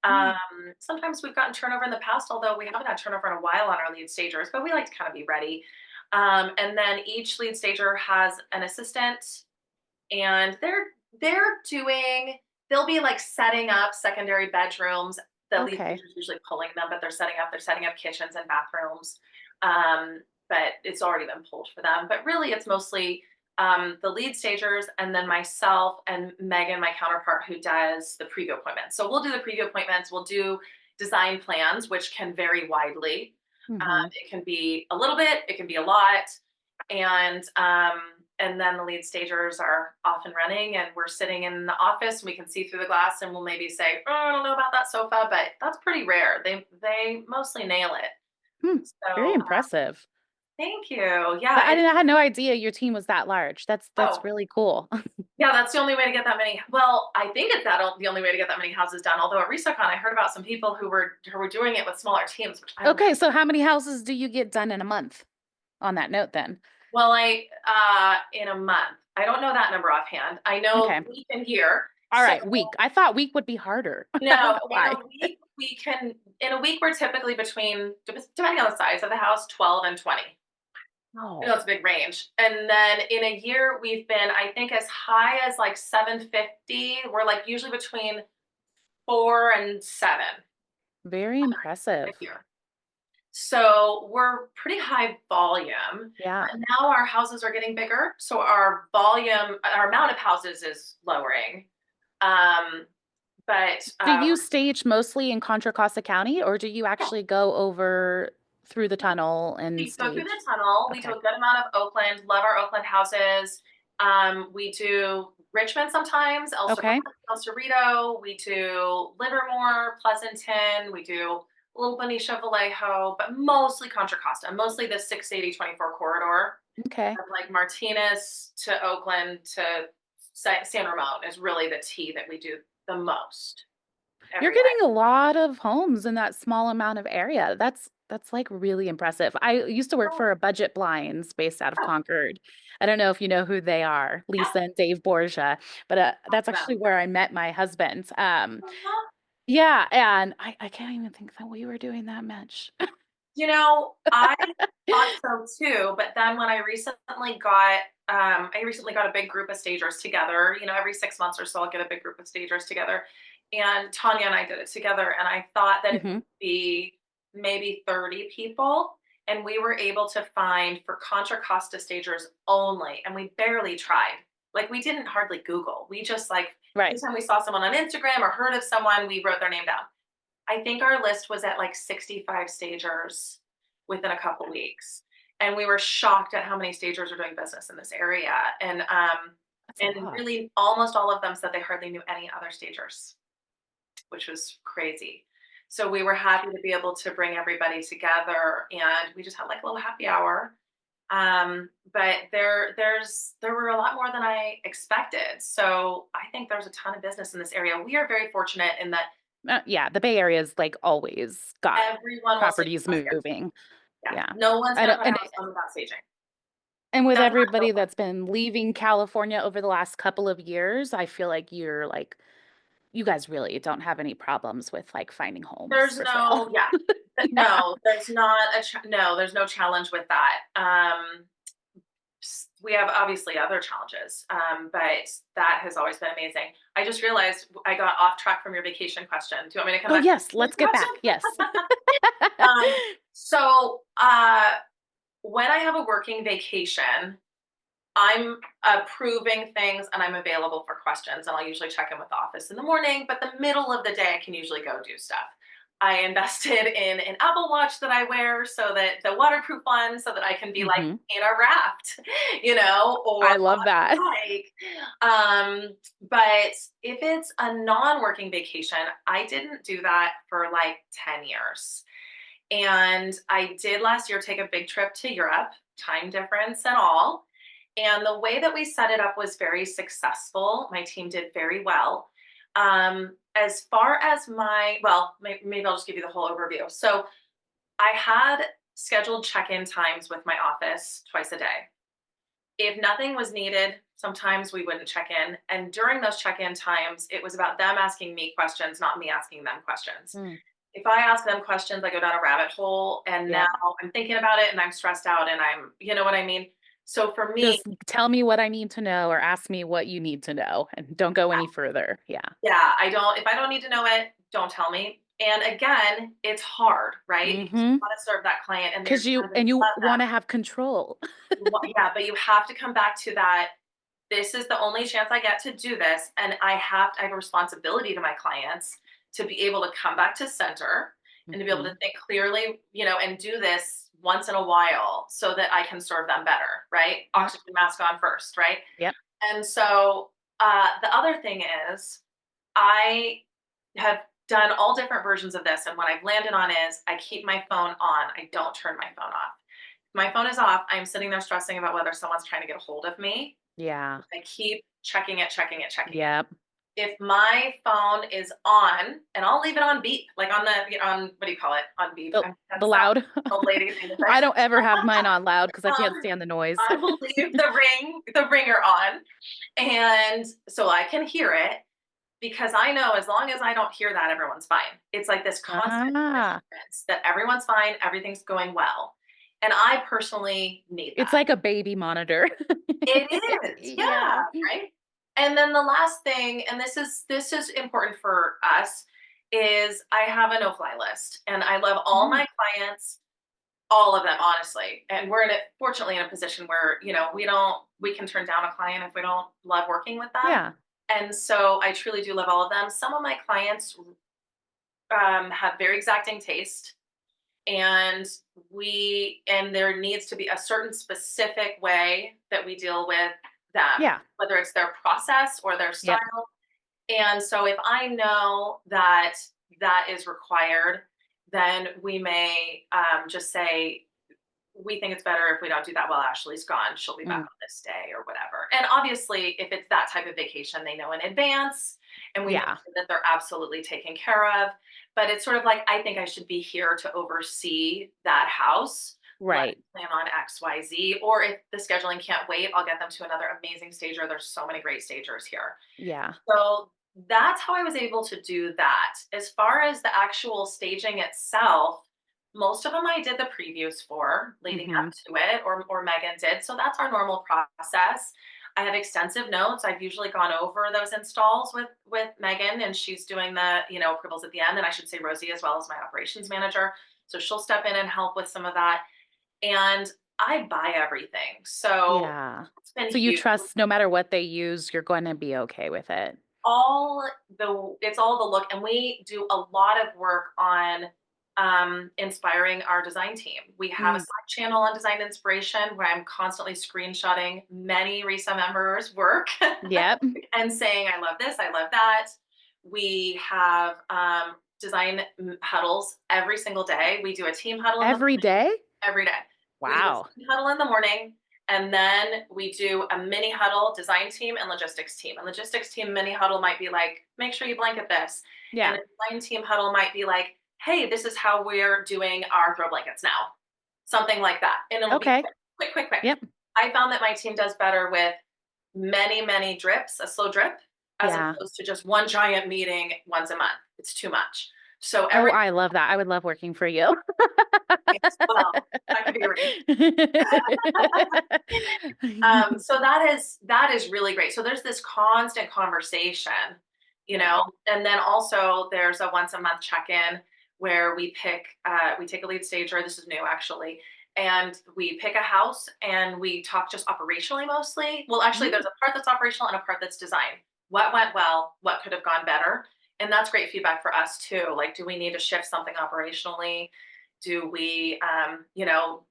Mm.
Sometimes we've gotten turnover in the past, although we haven't had turnover in a while on our lead stagers, but we like to kind of be ready. And then each lead stager has an assistant, and they're doing, they'll be like setting up secondary bedrooms. The lead
Okay.
teacher's usually pulling them, but they're setting up kitchens and bathrooms. But it's already been pulled for them. But really it's mostly the lead stagers and then myself and Megan, my counterpart, who does the preview appointments. So we'll do the preview appointments, we'll do design plans, which can vary widely.
Hmm.
It can be a little bit, it can be a lot. And and then the lead stagers are off and running, and we're sitting in the office and we can see through the glass, and we'll maybe say, oh, I don't know about that sofa, but that's pretty rare. They mostly nail it.
Hmm. Very
So
impressive.
thank you. Yeah,
I didn't I had no idea your team was that large. That's
oh
really cool.
yeah, that's the only way to get that many. Well, I think it's the only way to get that many houses done. Although at RESACon, I heard about some people who were doing it with smaller teams, which I don't.
Okay, so how many houses do you get done in a month? On that note then.
Well, in a month, I don't know that number offhand. I know
Okay.
week and year.
All
So
right, week. I thought week would be harder. I don't
no,
know why.
in a week we're typically between, depending on the size of the house, 12 and 20. I know
Oh,
it's a big range. And then in a year we've been, I think, as high as like 750. We're like usually between 4 and 7
very
a
impressive.
year. So we're pretty high volume.
Yeah.
But now our houses are getting bigger, so our volume, our amount of houses is lowering. Um, but
Do you stage mostly in Contra Costa County or do you
yeah,
actually go over through the tunnel and
we go through the
stage?
tunnel. We do
Okay.
a good amount of Oakland. Love our Oakland houses. We do Richmond sometimes, El Cerrito,
Okay.
El Cerrito. We do Livermore, Pleasanton. We do a little Benicia Vallejo, but mostly Contra Costa, mostly the 680-24 corridor.
Okay.
Of like Martinez to Oakland to San Ramon is really the T that we do the most
You're
every way.
getting a lot of homes in that small amount of area. That's like really impressive. I used to work
Oh,
for a budget blinds based out of
oh,
Concord. I don't know if you know who they are,
yeah,
Lisa and Dave Borgia, but that's
for them.
actually where I met my husband.
Uh-huh.
Yeah, and I can't even think that we were doing that much.
I thought so too, but then when I recently got a big group of stagers together. Every 6 months or so, I'll get a big group of stagers together, and Tanya and I did it together. And I thought that it
Hmm.
would be maybe 30 people, and we were able to find for Contra Costa stagers only, and we barely tried. Like we didn't hardly Google. We just like
Right.
anytime we saw someone on Instagram or heard of someone, we wrote their name down. I think our list was at like 65 stagers within a couple weeks. And we were shocked at how many stagers are doing business in this area.
That's a
And
lot.
really almost all of them said they hardly knew any other stagers, which was crazy. So we were happy to be able to bring everybody together, and we just had like a little happy hour. But there were a lot more than I expected. So I think there's a ton of business in this area. We are very fortunate in that
Yeah, the Bay Area's like always got
everyone will stage
properties
us here.
moving.
Yeah,
Yeah.
no one's
I
gonna
don't,
put a house on without staging.
and with
That's not
everybody
Oakland.
that's been leaving California over the last couple of years, I feel like you guys really don't have any problems with like finding homes
There's
for sale.
no, yeah,
Yeah.
no, there's not no, there's no challenge with that. We have obviously other challenges, but that has always been amazing. I just realized I got off track from your vacation question. Do you want me to come
Oh,
back to
yes,
your
let's get
question?
back. Yes.
So when I have a working vacation, I'm approving things and I'm available for questions. And I'll usually check in with the office in the morning, but the middle of the day, I can usually go do stuff. I invested in an Apple Watch that I wear so that the waterproof one, so that I can be like
Hmm.
in a raft, or
I love that.
on a bike. But if it's a non-working vacation, I didn't do that for like 10 years. And I did last year take a big trip to Europe, time difference and all. And the way that we set it up was very successful. My team did very well. As far as maybe I'll just give you the whole overview. So I had scheduled check in times with my office twice a day. If nothing was needed, sometimes we wouldn't check in. And during those check in times, it was about them asking me questions, not me asking them questions.
Mm,
If I ask them questions, I go down a rabbit hole and now
yep.
I'm thinking about it and I'm stressed out and you know what I mean? So for me,
Just tell me what I need to know or ask me what you need to know and don't go any further. Yeah.
yeah, if I don't need to know it, don't tell me. And again, it's hard, right? Because you
Mm-hmm.
want to serve that client and
Because
you're
you
trying to
and you
let them,
want to have control.
yeah, but you have to come back to that. This is the only chance I get to do this. And I have a responsibility to my clients to be able to come back to center and to be able to
Hmm.
think clearly, and do this once in a while so that I can serve them better, right?
Yep.
Oxygen mask on first, right?
Yep.
And so the other thing is, I have done all different versions of this. And what I've landed on is I keep my phone on, I don't turn my phone off. If my phone is off, I'm sitting there stressing about whether someone's trying to get a hold of me.
Yeah.
I keep checking it, checking it, checking it.
Yep.
If my phone is on, and I'll leave it on beep, like on what do you call it? On beep.
The
That's
loud.
old lady thing to say.
I don't ever have mine on loud because I can't
Um,
stand the noise.
I will leave the ringer on, and so I can hear it because I know as long as I don't hear that, everyone's fine. It's like this constant
Ah,
reassurance that everyone's fine, everything's going well, and I personally need
it's
that.
like a baby monitor.
It is, yeah,
Yeah.
right? And then the last thing, and this is important for us, is I have a no-fly list, and I love all
Mm,
my clients, all of them, honestly. And we're fortunately in a position where, we can turn down a client if we don't love working with them.
yeah.
And so I truly do love all of them. Some of my clients have very exacting taste, and there needs to be a certain specific way that we deal with them,
Yeah.
whether it's their process or their style.
Yep.
And so if I know that that is required, then we may just say, we think it's better if we don't do that while Ashley's gone. She'll be back
Mm,
on this day or whatever. And obviously, if it's that type of vacation, they know in advance and we make
yeah.
sure that they're absolutely taken care of. But it's sort of like, I think I should be here to oversee that house. Let's
Right.
plan on XYZ. Or if the scheduling can't wait, I'll get them to another amazing stager. There's so many great stagers here.
Yeah.
So that's how I was able to do that. As far as the actual staging itself, most of them I did the previews for leading
Hmm.
up to it, or Megan did. So that's our normal process. I have extensive notes. I've usually gone over those installs with Megan, and she's doing the approvals at the end. And I should say Rosie as well as my operations manager. So she'll step in and help with some of that. And I buy everything. So
Yeah.
it's been
So you
huge.
trust no matter what they use, you're going to be okay with it.
It's all the look, and we do a lot of work on inspiring our design team. We have a
Mm,
Slack channel on design inspiration where I'm constantly screenshotting many RESA members work
yep.
and saying I love this, I love that. We have design huddles every single day. We do a team huddle in the
Every day?
every day. We do a
Wow.
team huddle in the morning, and then we do a mini huddle, design team and logistics team. And logistics team mini huddle might be like, make sure you blanket this. And
Yeah.
a design team huddle might be like, hey, this is how we're doing our throw blankets now. Something like that. And it'll be
Okay.
quick, quick, quick, quick.
Yep.
I found that my team does better with many, many drips, a slow drip, as
Yeah.
opposed to just one giant meeting once a month. It's too much. So
Oh,
every
I love that. I would love working for you.
well, that could be arranged. So that is really great. So there's this constant conversation,
Yeah.
and then also there's a once a month check-in where we take a lead stager. This is new actually, and we pick a house and we talk just operationally mostly. Well, actually,
Mm.
there's a part that's operational and a part that's design. What went well? What could have gone better? And that's great feedback for us too. Like, do we need to shift something operationally? Do we,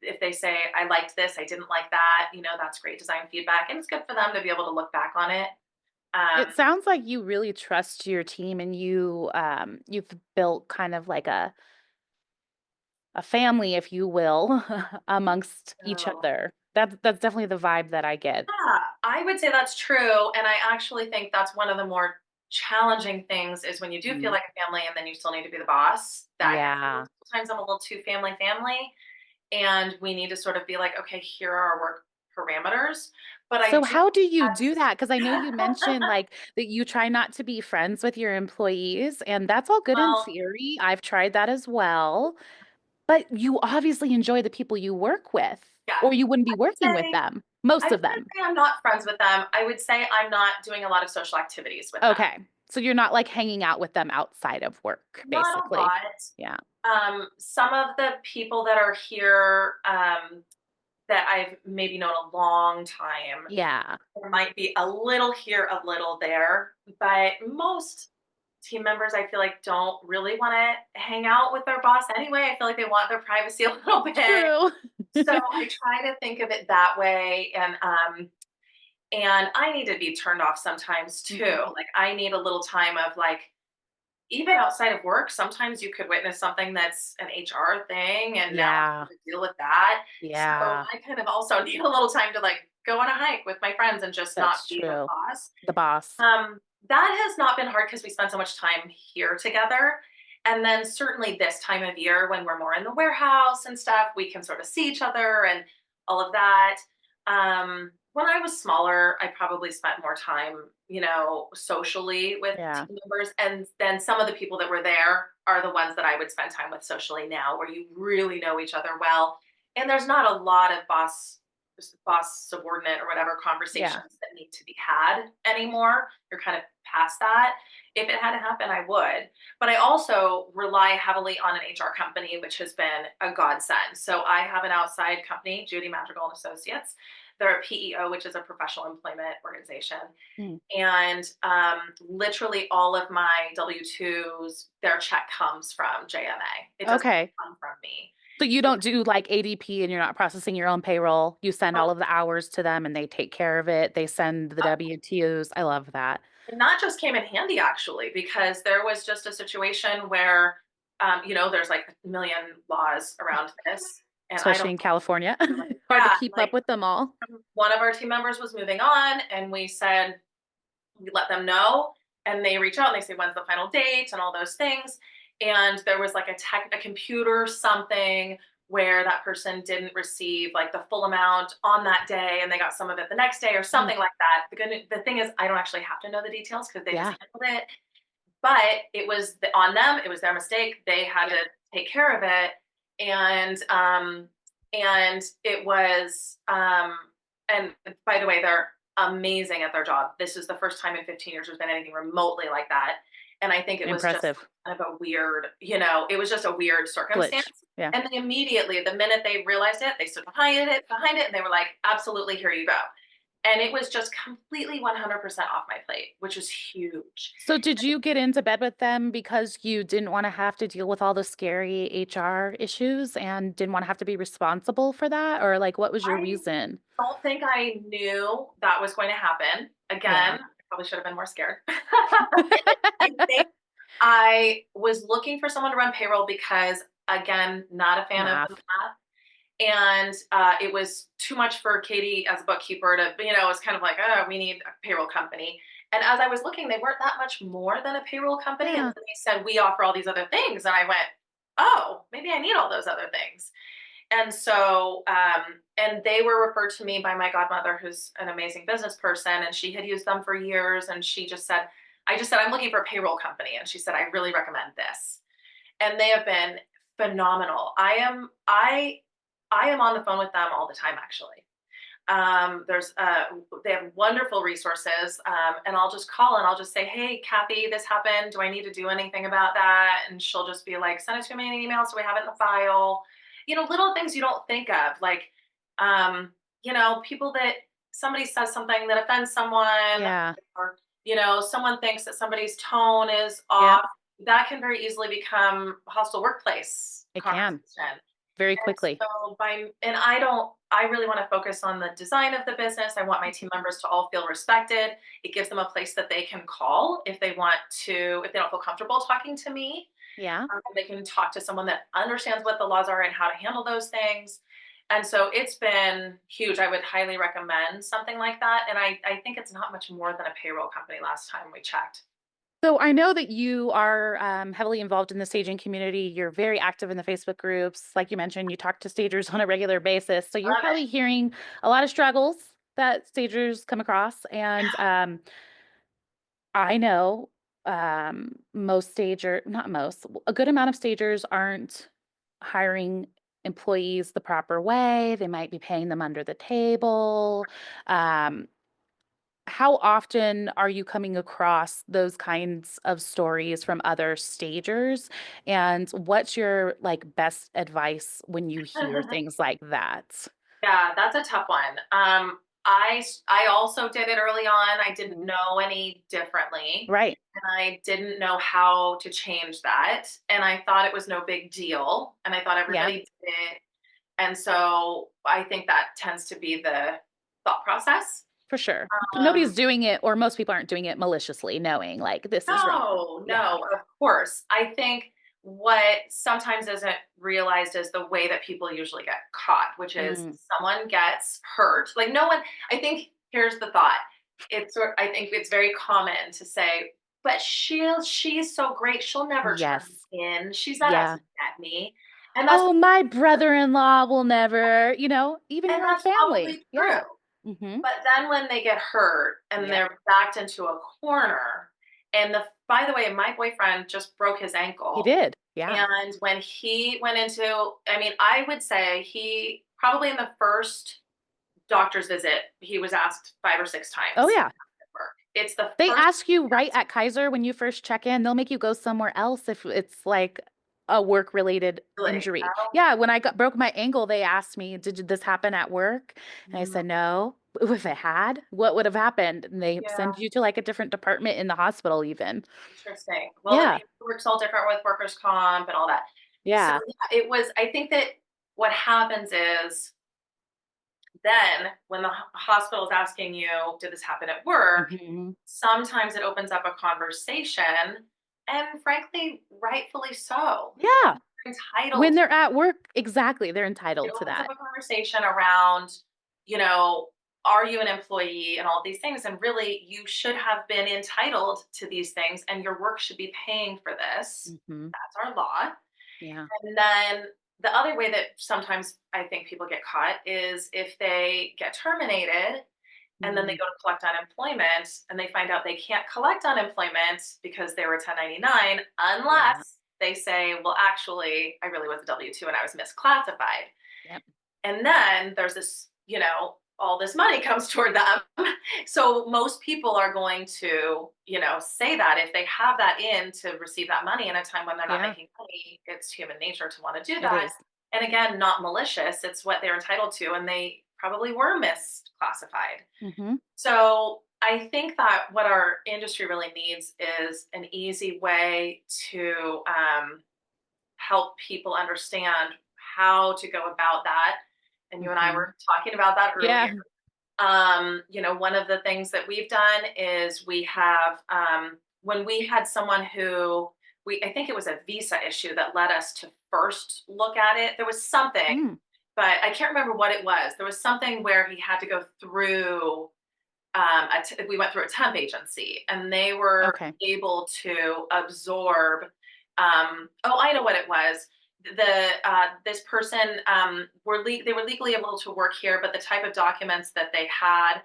if they say, I liked this, I didn't like that, that's great design feedback. And it's good for them to be able to look back on it.
It
Um,
sounds like you really trust your team and you've built kind of like a family, if you will, amongst each
so,
other. That's definitely the vibe that I get.
yeah, I would say that's true. And I actually think that's one of the more challenging things is when you do feel
Mm.
like a family and then you still need to be the boss. That gets a little,
Yeah.
sometimes I'm a little too family. And we need to sort of be like, okay, here are our work parameters. But I
So
do
how do you do
that's
that? Because I know you mentioned, like, that you try not to be friends with your employees, and that's all good in
well,
theory. I've tried that as well, but you obviously enjoy the people you work with,
yeah.
or you wouldn't be
I would
working with
say
them, most
I
of
wouldn't
them.
say I'm not friends with them. I would say I'm not doing a lot of social activities with them.
Okay. So you're not, like, hanging out with them outside of work,
Not a
basically.
lot.
Yeah.
Some of the people that are here that I've maybe known a long time,
Yeah.
there might be a little here, a little there, but most team members I feel like don't really want to hang out with their boss anyway. I feel like they want their privacy a little bit.
True.
So I try to think of it that way, and I need to be turned off sometimes too.
Mhm.
Like I need a little time of like even outside of work, sometimes you could witness something that's an HR thing and now I'm
Yeah.
having to deal with that. So
Yeah.
I kind of also need a little time to like go on a hike with my friends and just not
That's
be the
true.
boss.
The boss.
That has not been hard because we spend so much time here together. And then certainly this time of year when we're more in the warehouse and stuff, we can sort of see each other and all of that. When I was smaller, I probably spent more time, socially with
Yeah.
team members. And then some of the people that were there are the ones that I would spend time with socially now, where you really know each other well. And there's not a lot of boss subordinate or whatever
Yeah.
conversations that need to be had anymore. You're kind of past that. If it had to happen, I would. But I also rely heavily on an HR company, which has been a godsend. So I have an outside company, Judy Madrigal and Associates. They're a PEO, which is a professional employment organization.
Mm.
And literally all of my W-2s, their check comes from JMA. It doesn't
Okay.
come from me.
So you don't do like ADP and you're not processing your own payroll. You send
Oh,
all of the hours to them and they take care of it. They send the W-2s. I love that.
and that just came in handy actually, because there was just a situation where, there's like a million laws around this, and I
Especially
don't
in California.
know. Like,
Hard to
yeah,
keep up
like
with them all.
one of our team members was moving on, and we said we let them know, and they reach out and they say when's the final date and all those things. And there was like a computer something where that person didn't receive like the full amount on that day and they got some of it the next day or
Mm.
something like that. The thing is I don't actually have to know the details because they just
Yeah.
handled it, but it was on them. It was their mistake. They had to take care of it. And it was and by the way, they're amazing at their job. This is the first time in 15 years there's been anything remotely like that. And I think it was just
Impressive.
kind of a weird, it was just a weird circumstance.
Glitch. Yeah.
And they immediately, the minute they realized it, they stood behind it, and they were like, absolutely, here you go. And it was just completely 100% off my plate, which was huge.
So did you get into bed with them because you didn't want to have to deal with all the scary HR issues and didn't want to have to be responsible for that? Or like what was your
I
reason?
don't think I knew that was going to happen.
Yeah.
Again, I probably should have been more scared. I think I was looking for someone to run payroll because, again, not a fan of the
Math.
math. And it was too much for Katie as a bookkeeper to, it was kind of like, oh, we need a payroll company. And as I was looking, they weren't that much more than a payroll company. And
Yeah.
then they said, we offer all these other things. And I went, oh, maybe I need all those other things. And so, and they were referred to me by my godmother, who's an amazing business person, and she had used them for years. And she just said, I just said, I'm looking for a payroll company. And she said, I really recommend this. And they have been phenomenal. I am on the phone with them all the time, actually. They have wonderful resources, and I'll just call and I'll just say, "Hey, Kathy, this happened. Do I need to do anything about that?" And she'll just be like, "Send it to me in an email so we have it in the file." little things you don't think of, like, people that somebody says something that offends someone,
Yeah.
or, someone thinks that somebody's tone is
Yep.
off. That can very easily become a hostile workplace
It can
conversation.
very
And
quickly.
I really want to focus on the design of the business. I want my team members to all feel respected. It gives them a place that they can call if they want to, if they don't feel comfortable talking to me.
Yeah.
They can talk to someone that understands what the laws are and how to handle those things. And so it's been huge. I would highly recommend something like that. And I think it's not much more than a payroll company last time we checked.
So I know that you are heavily involved in the staging community. You're very active in the Facebook groups. Like you mentioned, you talk to stagers on a regular basis. So you're
Love
probably hearing a lot of struggles that stagers come across. And I know most stager, not most, a good amount of stagers aren't hiring employees the proper way. They might be paying them under the table. Um, how often are you coming across those kinds of stories from other stagers? And what's your like best advice when you hear
it.
things like that?
Yeah, that's a tough one. I also did it early on. I didn't
Mhm.
know any differently,
Right.
and I didn't know how to change that, and I thought it was no big deal, and I thought
Yeah,
everybody did it, and so I think that tends to be the thought process.
for sure.
Um,
Nobody's doing it, or most people aren't doing it maliciously, knowing like this is wrong.
No,
Yeah.
no, of course. I think what sometimes isn't realized is the way that people usually get caught, which is
Mm,
someone gets hurt. Like no one, I think here's the thought. I think it's very common to say, but she's so great, she'll never turn
yes.
me in. She's not out
Yeah.
to get me. And that's
Oh, my brother-in-law will never, even
and
your own
that's
family.
probably true.
Yeah. Hmm.
But then when they get hurt and
Yep.
they're backed into a corner, and by the way, my boyfriend just broke his
He
ankle.
did. Yeah.
And when he went into, I mean, I would say he probably in the first doctor's visit, he was asked 5 or 6
Oh,
times.
yeah.
It's the
They
first
ask you right at Kaiser when you first check in. They'll make you go somewhere else if it's like a work-related
really.
injury. Yeah, when I broke my ankle, they asked me, "Did this happen at work?" And I
Mm,
said, "No." If it had, what would have happened? And they
yeah,
send you to like a different department in the hospital even.
interesting. Well, the
Yeah.
paperwork's all different with workers' comp and all that. So
Yeah.
yeah, I think that what happens is then when the hospital is asking you, did this happen at work?
Hmm.
Sometimes it opens up a conversation, and frankly, rightfully so.
Yeah.
You're
When
entitled.
they're at work, exactly, they're
It
entitled to
opens up
that.
a conversation around, you know, are you an employee and all these things? And really, you should have been entitled to these things, and your work should be paying for this.
Hmm.
That's our law.
Yeah.
And then the other way that sometimes I think people get caught is if they get terminated and then they
Mm,
go to collect unemployment and they find out they can't collect unemployment because they were 1099
yeah.
unless they say, well, actually, I really was a W 2 and I was misclassified.
Yep.
And then there's this, all this money comes toward them. So most people are going to, say that if they have that in to receive that money in a time when they're not
Yeah,
making money, it's human nature to want to do
it
that.
is.
And again, not malicious, it's what they're entitled to. And they probably were misclassified.
Hmm.
So I think that what our industry really needs is an easy way to help people understand how to go about that. And you and I
Hmm.
were talking about that earlier.
Yeah.
One of the things that we've done is we have, when we had someone who I think it was a visa issue that led us to first look at it. There was something,
Mm,
but I can't remember what it was. There was something where he had to go through we went through a temp agency and they were
okay.
able to absorb oh, I know what it was. This person they were legally able to work here, but the type of documents that they had,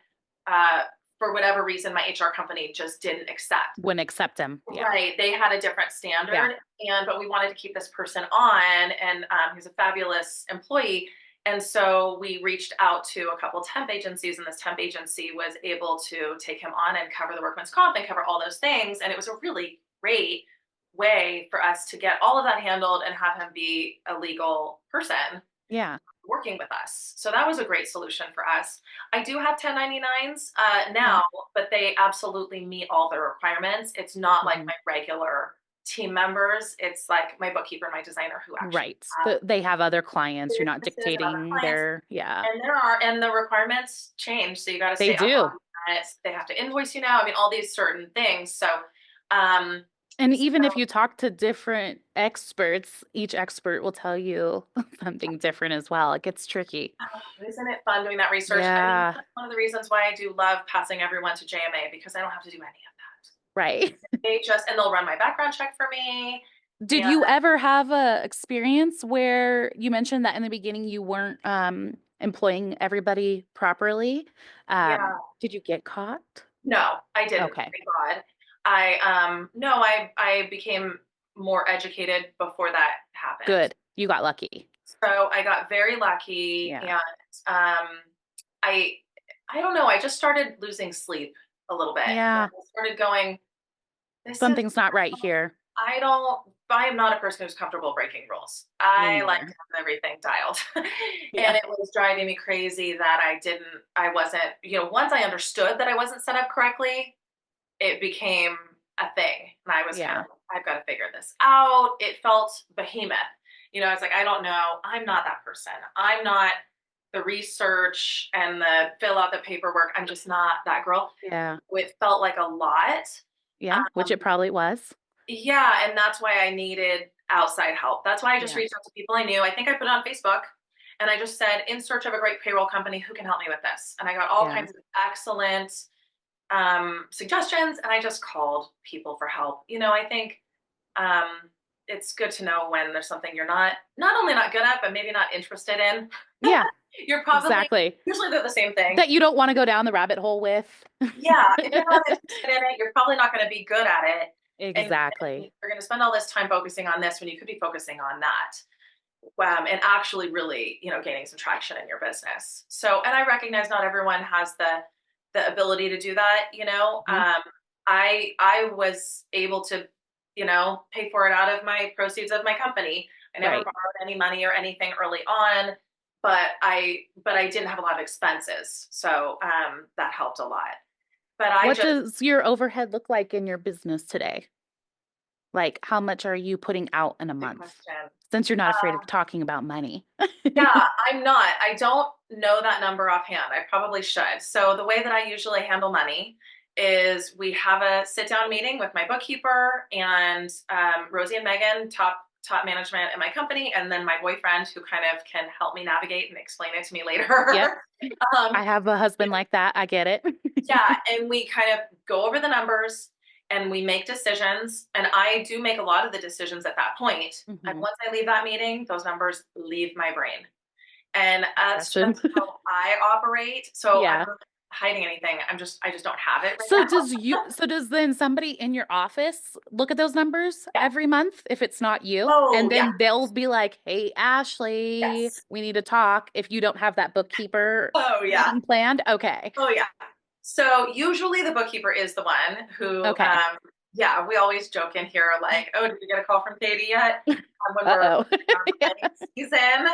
uh, for whatever reason my HR company just didn't accept.
Wouldn't accept him. Yeah.
Right, they had a different
Yeah.
standard, but we wanted to keep this person on, and he's a fabulous employee. And so we reached out to a couple temp agencies, and this temp agency was able to take him on and cover the workman's comp and cover all those things. And it was a really great way for us to get all of that handled and have him be a legal person
Yeah.
working with us. So that was a great solution for us. I do have 1099s
Okay.
now, but they absolutely meet all the requirements. It's not like
Mhm.
my regular team members. It's like my bookkeeper, my designer who actually
Right.
have
They have other clients. You're not
businesses and other
dictating
clients.
their, yeah.
And the requirements change. So you got to
They
stay up
do.
on it. They have to invoice you now. I mean, all these certain things. Um,
And
so
even if you talk to different experts, each expert will tell you something different as well. It gets tricky.
isn't it fun doing that research? I mean,
Yeah.
that's one of the reasons why I do love passing everyone to JMA because I don't have to do any of that.
Right.
They just and they'll run my background check for me.
Did
And
you ever have a experience where you mentioned that in the beginning you weren't employing everybody properly?
yeah,
Did you get caught?
no, I didn't.
Okay,
Thank God. I became more educated before that happened.
good. You got lucky.
So I got very lucky,
Yeah.
and I I don't know. I just started losing sleep a little bit. And
Yeah.
I started going. This is
Something's not right here.
I don't. I am not a person who's comfortable breaking rules.
Me
I like to
neither.
have everything dialed,
Yeah.
and it was driving me crazy that I wasn't. Once I understood that I wasn't set up correctly, it became a thing, and I was kind
Yeah.
of, I've got to figure this out. It felt behemoth. I was like, I don't know. I'm not that person. I'm not the research and the fill out the paperwork. I'm just not that girl.
Yeah.
It felt like a lot.
Yeah. Which
Um,
it probably was.
yeah, and that's why I needed outside help. That's why I just
Yeah.
reached out to people I knew. I think I put it on Facebook and I just said, in search of a great payroll company who can help me with this. And I got all
Yeah.
kinds of excellent suggestions, and I just called people for help. I think um, it's good to know when there's something you're not only not good at, but maybe not interested in.
Yeah.
You're probably
Exactly.
usually they're the same thing.
That you don't want to go down the rabbit hole with.
Yeah, if you're not interested in it, you're probably not going to be good at it, and
Exactly.
you're going to spend all this time focusing on this when you could be focusing on that. And actually really, gaining some traction in your business. So, and I recognize not everyone has the ability to do that.
Mhm.
I was able to, pay for it out of my proceeds of my company. I never
Right.
borrowed any money or anything early on, but I didn't have a lot of expenses, so that helped a lot. But I
What
just
does your overhead look like in your business today? Like, how much are you putting out in a
good
month?
question.
Since you're not afraid of talking about money.
Yeah, I'm not. I don't know that number offhand. I probably should. So the way that I usually handle money is we have a sit down meeting with my bookkeeper and Rosie and Megan, top management in my company, and then my boyfriend who kind of can help me navigate and explain it to me
Yep.
later. um,
I have a husband like that. I get it.
yeah, and we kind of go over the numbers and we make decisions. And I do make a lot of the decisions at that point. And
Mhm.
once I leave that meeting, those numbers leave my brain. And that's
Impressive.
just how I operate. So I'm
Yeah.
not hiding anything. I just don't have it right
So
now.
does then somebody in your office look at those numbers
Yeah.
every month if it's not you? And
Oh, yeah.
then they'll be like, "Hey, Ashley,
Yes.
we need to talk," if you don't have that bookkeeper
Oh, yeah.
meeting planned? Okay.
Oh, yeah. So usually the bookkeeper is the one who,
Okay.
yeah, we always joke in here like, oh, did you get a call from Katie yet? When we're
Uh-oh.
in our planning season,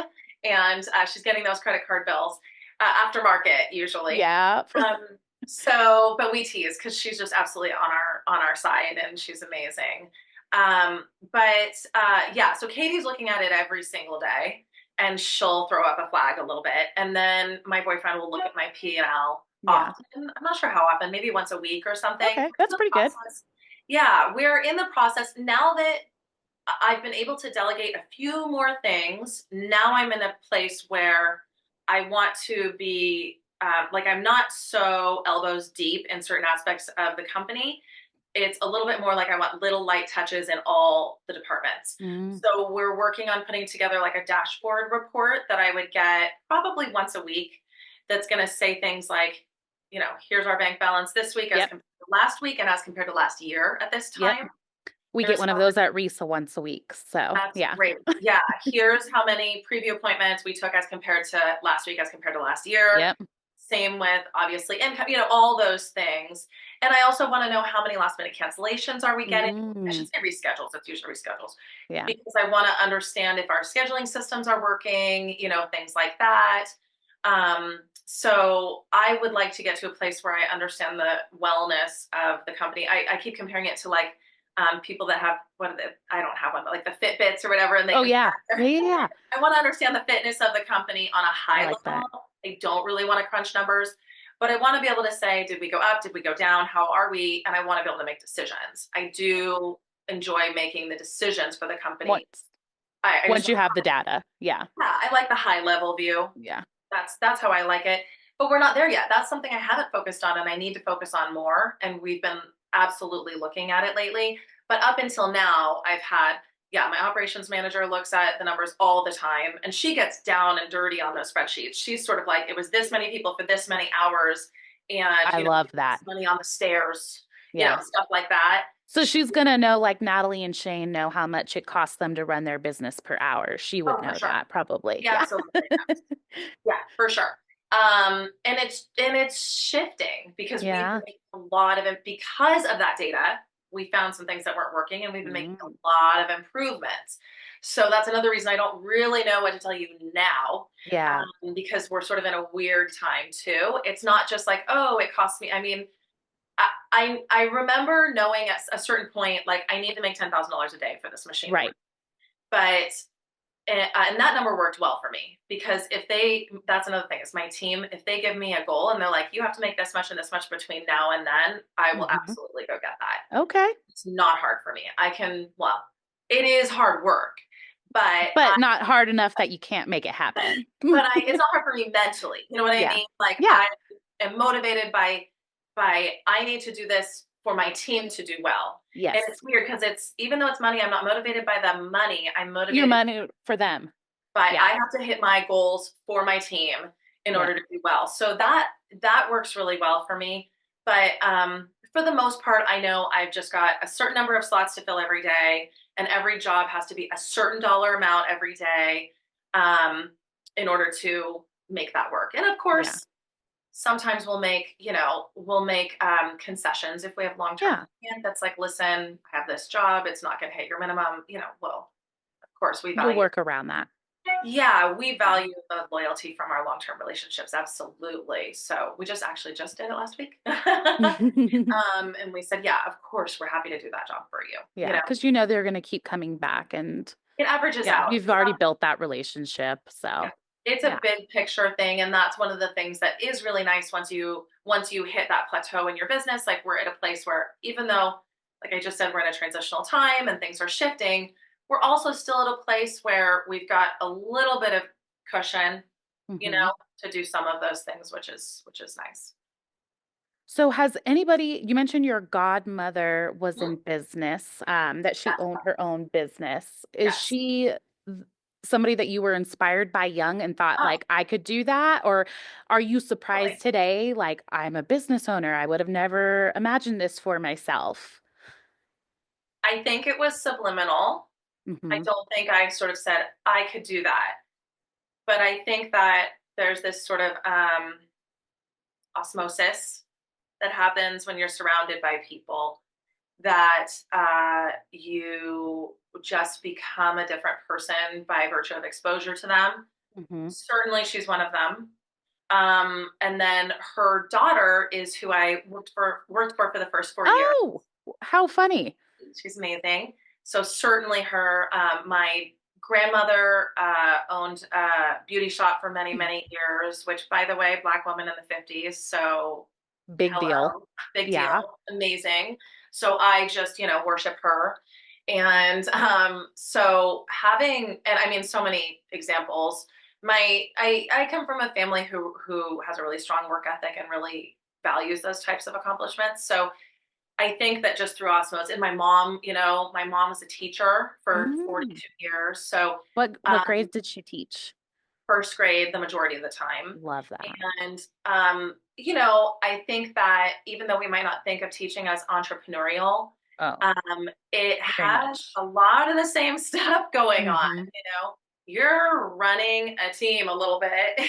and she's getting those credit card bills aftermarket usually.
Yeah.
But we tease because she's just absolutely on our side, and she's amazing. Yeah, so Katie's looking at it every single day, and she'll throw up a flag a little bit, and then my boyfriend will look at my P&L
Yeah.
often. I'm not sure how often, maybe once a week or something. We're
Okay.
in
That's
the
pretty good.
process. Yeah, we're in the process now that I've been able to delegate a few more things. Now I'm in a place where I want to be like I'm not so elbows deep in certain aspects of the company. It's a little bit more like I want little light touches in all the departments.
Mm,
So we're working on putting together like a dashboard report that I would get probably once a week that's going to say things like, here's our bank balance this week as
yep.
compared to last week and as compared to last year at this
Yep.
time.
We get
Here's
one of
how
those at RESA once a week. So,
that's
yeah.
great. Yeah, here's how many preview appointments we took as compared to last week as compared to last year.
Yep.
Same with obviously income, all those things. And I also want to know how many last minute cancellations are we getting. I
Mm,
should say reschedules. It's usually reschedules
yeah.
because I want to understand if our scheduling systems are working, things like that. So I would like to get to a place where I understand the wellness of the company. I keep comparing it to like people that have what are the, I don't have one, but like the Fitbits or whatever, and they
Oh,
can
yeah. Yeah, yeah, yeah.
I want to understand the fitness of the company on a
I
high
like that.
level. I don't really want to crunch numbers, but I want to be able to say, did we go up? Did we go down? How are we? And I want to be able to make decisions. I do enjoy making the decisions for the company.
Once
I just,
once you have the data. Yeah.
yeah, I like the high level view.
Yeah.
That's how I like it. But we're not there yet. That's something I haven't focused on and I need to focus on more. And we've been absolutely looking at it lately. But up until now, I've had, yeah, my operations manager looks at the numbers all the time and she gets down and dirty on those spreadsheets. She's sort of like, it was this many people for this many hours and,
I love that.
this money on the stairs,
Yeah.
stuff like that.
So she's gonna know, like Natalie and Shane know how much it costs them to run their business per hour. She would
Oh, for
know
sure.
that probably.
Yeah,
Yeah.
absolutely. Yeah, for sure. And it's shifting because we've been
Yeah.
making a lot of it because of that data. We found some things that weren't working, and we've been making
Mm,
a lot of improvements. So that's another reason I don't really know what to tell you now,
yeah.
because we're sort of in a weird time too. It's not just like, oh, it costs me. I mean, I remember knowing at a certain point, like I need to make $10,000 a day for this machine to work,
Right.
but and that number worked well for me because that's another thing is my team, if they give me a goal and they're like, you have to make this much and this much between now and then, I will
Hmm.
absolutely go get that.
Okay.
It's not hard for me. Well, it is hard work, but
But not hard enough that you can't make it happen.
it's not hard for me mentally. You know what I
Yeah.
mean? Like
Yeah.
I am motivated by I need to do this for my team to do well. And
Yes.
it's weird because it's even though it's money, I'm not motivated by the money. I'm
Your
motivated
money for them.
but
Yeah.
I have to hit my goals for my team in
Yeah.
order to do well. So that works really well for me. But for the most part, I know I've just got a certain number of slots to fill every day, and every job has to be a certain dollar amount every day in order to make that work. And of
Yeah.
course, sometimes we'll make concessions if we have long term
Yeah.
plan. That's like, listen, I have this job; it's not going to hit your minimum. Well, of course, we
You'll
value
work around that.
yeah, we
Yeah.
value the loyalty from our long-term relationships, absolutely. So we just did it last week. And we said, yeah, of course, we're happy to do that job for you.
Yeah, because you know they're gonna keep coming back and
It averages
yeah,
out.
you've already built that relationship.
Yeah.
So
It's
yeah.
a big picture thing, and that's one of the things that is really nice once you hit that plateau in your business. Like we're at a place where even though, like I just said, we're in a transitional time and things are shifting, we're also still at a place where we've got a little bit of cushion,
Hmm.
to do some of those things, which is nice.
So has anybody, you mentioned your godmother was in
Mhm.
business, that she
Yes,
owned her own business. Is
yes.
she somebody that you were inspired by young and thought
Oh,
like I could do that? Or are you
totally.
surprised today? Like I'm a business owner. I would have never imagined this for myself.
I think it was subliminal. I
Hmm.
don't think I sort of said I could do that, but I think that there's this sort of osmosis that happens when you're surrounded by people that you just become a different person by virtue of exposure to them.
Hmm.
Certainly, she's one of them. And then her daughter is who I worked for the first 4 years.
Oh, how funny.
She's amazing. So certainly her. My grandmother owned a beauty shop for many many years, which by the way, black woman in the 50s. So
Big deal.
hello, big deal,
Yeah.
amazing. So I just worship her. And so and I mean so many examples. I come from a family who has a really strong work ethic and really values those types of accomplishments. So I think that just through osmosis, and my mom was a teacher for
Mm.
42 years. So
What
um,
grades did she teach?
first grade the majority of the time.
Love that.
And, I think that even though we might not think of teaching as entrepreneurial,
Oh,
it
very
has
much.
a lot of the same stuff going on.
Hmm.
You're running a team a little bit,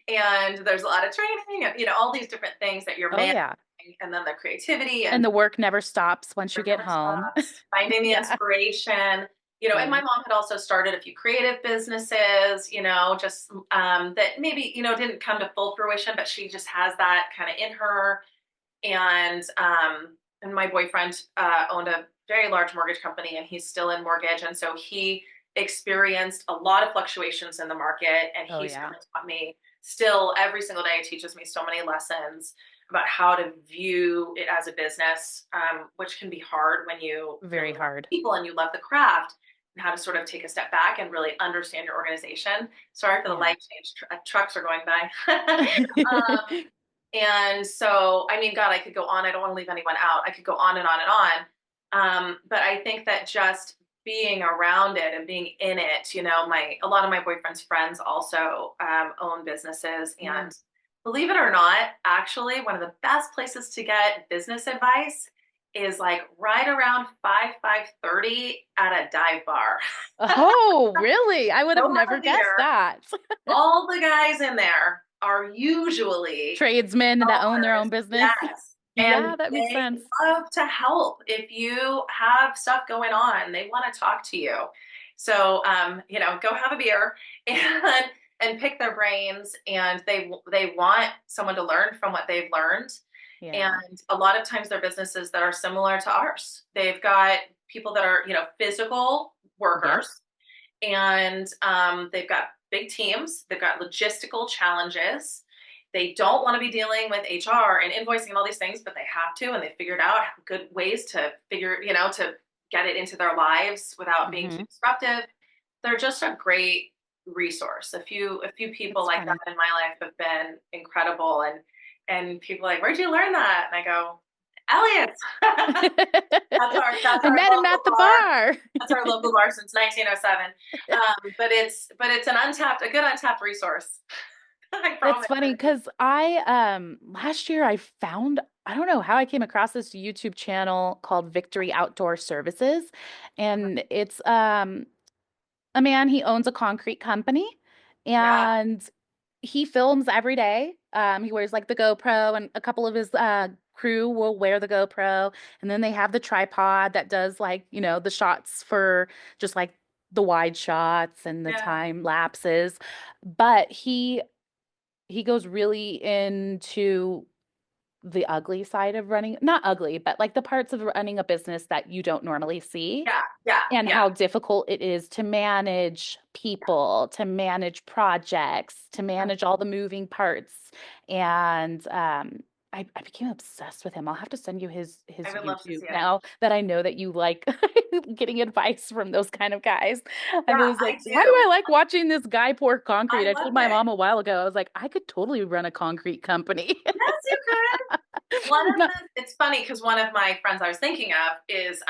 and there's a lot of training and all these different things that you're
Oh
managing.
yeah.
and then the creativity
And
and
the work never stops once you
it
get
never
home.
stops. Finding the
Yeah.
inspiration, and my
Right.
mom had also started a few creative businesses, just that maybe, didn't come to full fruition, but she just has that kind of in her. And my boyfriend owned a very large mortgage company, and he's still in mortgage, and so he experienced a lot of fluctuations in the market, and
Oh,
he's
yeah.
kind of taught me still every single day, teaches me so many lessons about how to view it as a business, which can be hard when you really
Very
love
hard.
people and you love the craft, and how to sort of take a step back and really understand your organization. Sorry for the
Yeah.
light change. Trucks are going by. And so, I mean, God, I could go on. I don't want to leave anyone out. I could go on and on and on. But I think that just being around it and being in it, a lot of my boyfriend's friends also own businesses,
Yeah.
and believe it or not, actually, one of the best places to get business advice is like right around 5:30 at a dive bar.
Oh, really? I would have
Go have
never
a
guessed
beer.
that.
All the guys in there are usually
Tradesmen that own their own
owners,
business.
yes, and
Yeah, that makes
they
sense.
love to help. If you have stuff going on, they wanna talk to you. So, go have a beer and pick their brains, and they want someone to learn from what they've learned,
Yeah.
and a lot of times they're businesses that are similar to ours. They've got people that are, physical
Yep.
workers, and they've got big teams, they've got logistical challenges. They don't want to be dealing with HR and invoicing and all these things, but they have to, and they figured out good ways to to get it into their lives without being too
Mhm.
disruptive. They're just a great resource. A few people
That's
like that
funny.
in my life have been incredible, and people are like, "Where'd you learn that?" And I go, "Elliot." That's
I
our
met him
local
at the
bar.
bar.
That's our local bar since 1907. But it's a good untapped resource. I
That's
promise
funny
it is.
because last year I found, I don't know how I came across this YouTube channel called Victory Outdoor Services,
Mhm.
and it's a man, he owns a concrete company,
Yeah,
and he films every day. He wears like the GoPro, and a couple of his crew will wear the GoPro, and then they have the tripod that does like, the shots for just like the wide shots and the
yeah,
time lapses. But he goes really into the ugly side of running, not ugly, but like the parts of running a business that you don't normally see,
yeah, yeah,
and
yeah,
how difficult it is to manage people, to manage projects, to
yeah.
manage all the moving parts. And I became obsessed with him. I'll have to send you his
I would love to
YouTube
see it.
now that I know that you like getting advice from those kind of guys. I
Yeah,
was
I
like, why do
do.
I like watching this guy pour concrete?
I
I
love
told my
it.
mom a while ago, I was like, I could totally run a concrete company.
Yes, you could. One of
Not-
it's funny because one of my friends I was thinking of is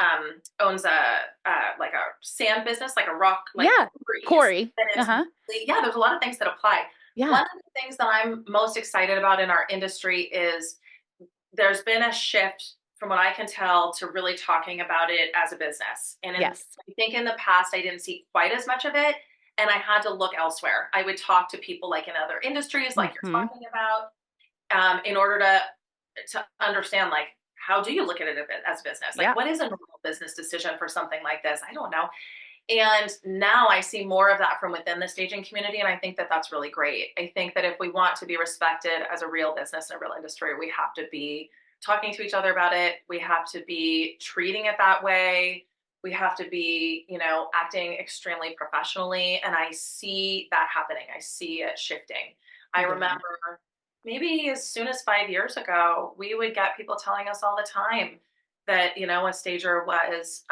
owns a like a sand business, like a rock, like
yeah,
quarries.
Corey.
And it's
Uh-huh.
really, yeah, there's a lot of things that apply.
Yeah.
One of the things that I'm most excited about in our industry is there's been a shift from what I can tell to really talking about it as a business.
Yes.
I think in the past I didn't see quite as much of it, and I had to look elsewhere. I would talk to people like in other industries, like you're
Hmm.
talking about, in order to understand, like, how do you look at it as business? Like,
Yeah.
what is a normal business decision for something like this? I don't know. And now I see more of that from within the staging community. And I think that that's really great. I think that if we want to be respected as a real business and a real industry, we have to be talking to each other about it. We have to be treating it that way. We have to be, acting extremely professionally. And I see that happening. I see it shifting. I
Yeah.
remember maybe as soon as 5 years ago, we would get people telling us all the time that, a stager was,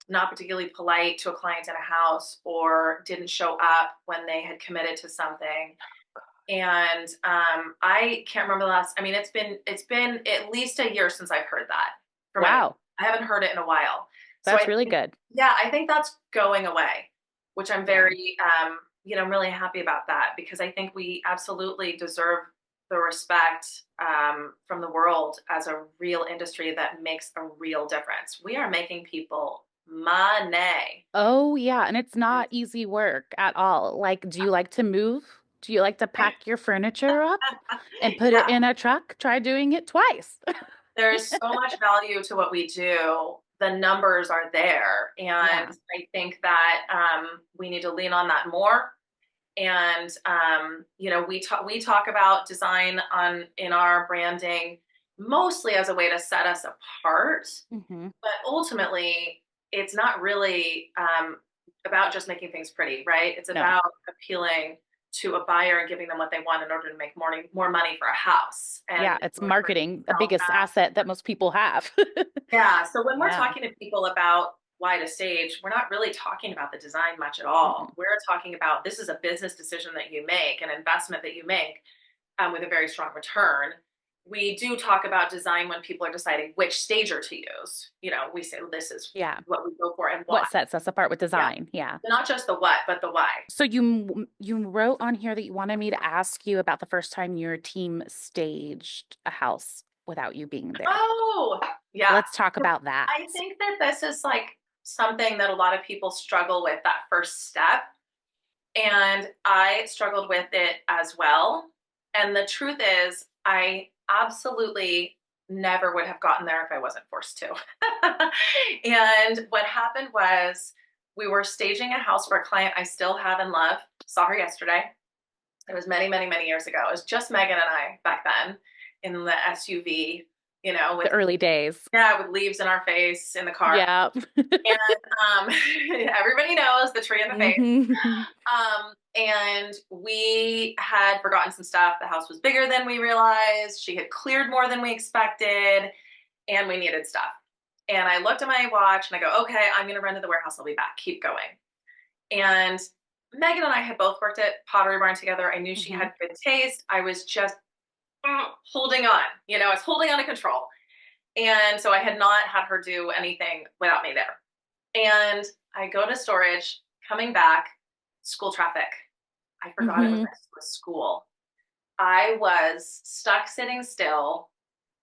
not particularly polite to a client in a house or didn't show up when they had committed to something. And I can't remember the last. I mean, it's been at least a year since I've heard that from anyone.
Wow.
I haven't heard it in a while. So
That's
I
really
think,
good.
yeah, I think that's going away, which I'm
Yeah.
very, I'm really happy about that, because I think we absolutely deserve the respect, from the world as a real industry that makes a real difference. We are making people money.
Oh, yeah, and it's not easy work at all. Like, do you like to move? Do you like to pack your furniture up and put it
Yeah,
in a truck? Try doing it twice.
there's so much value to what we do. The numbers are there, and
Yeah.
I think that we need to lean on that more. And we talk about design on in our branding mostly as a way to set us apart,
Hmm.
but ultimately it's not really about just making things pretty, right? It's
No.
about appealing to a buyer and giving them what they want in order to make more money for a house and
Yeah,
in
it's
order for it to
marketing, the
sell
biggest
fast.
asset that most people have.
Yeah, so when we're
Yeah.
talking to people about why to stage, we're not really talking about the design much at all.
Mm-mm.
We're talking about this is a business decision that you make, an investment that you make with a very strong return. We do talk about design when people are deciding which stager to use. We say, well, this is
Yeah.
what we go for and why.
What sets us apart with
Yeah.
design? Yeah.
Not just the what, but the why.
So you wrote on here that you wanted me to ask you about the first time your team staged a house without you being there.
Oh, yeah.
Let's talk
So
about that.
I think that this is like something that a lot of people struggle with, that first step. And I struggled with it as well. And the truth is, I absolutely never would have gotten there if I wasn't forced to. And what happened was we were staging a house for a client I still have and love. Saw her yesterday. It was many, many, many years ago. It was just Megan and I back then in the SUV,
The
with
early days.
yeah, with leaves in our face in the car.
Yeah.
And everybody knows the tree in the face.
Hmm.
And we had forgotten some stuff. The house was bigger than we realized. She had cleared more than we expected, and we needed stuff. And I looked at my watch and I go, okay, I'm going to run to the warehouse. I'll be back. Keep going. And Megan and I had both worked at Pottery Barn together. I knew she
Hmm.
had good taste. I was just holding on, I was holding on to control. And so I had not had her do anything without me there. And I go to storage, coming back, school traffic. I forgot it was
Hmm.
next to a school. I was stuck sitting still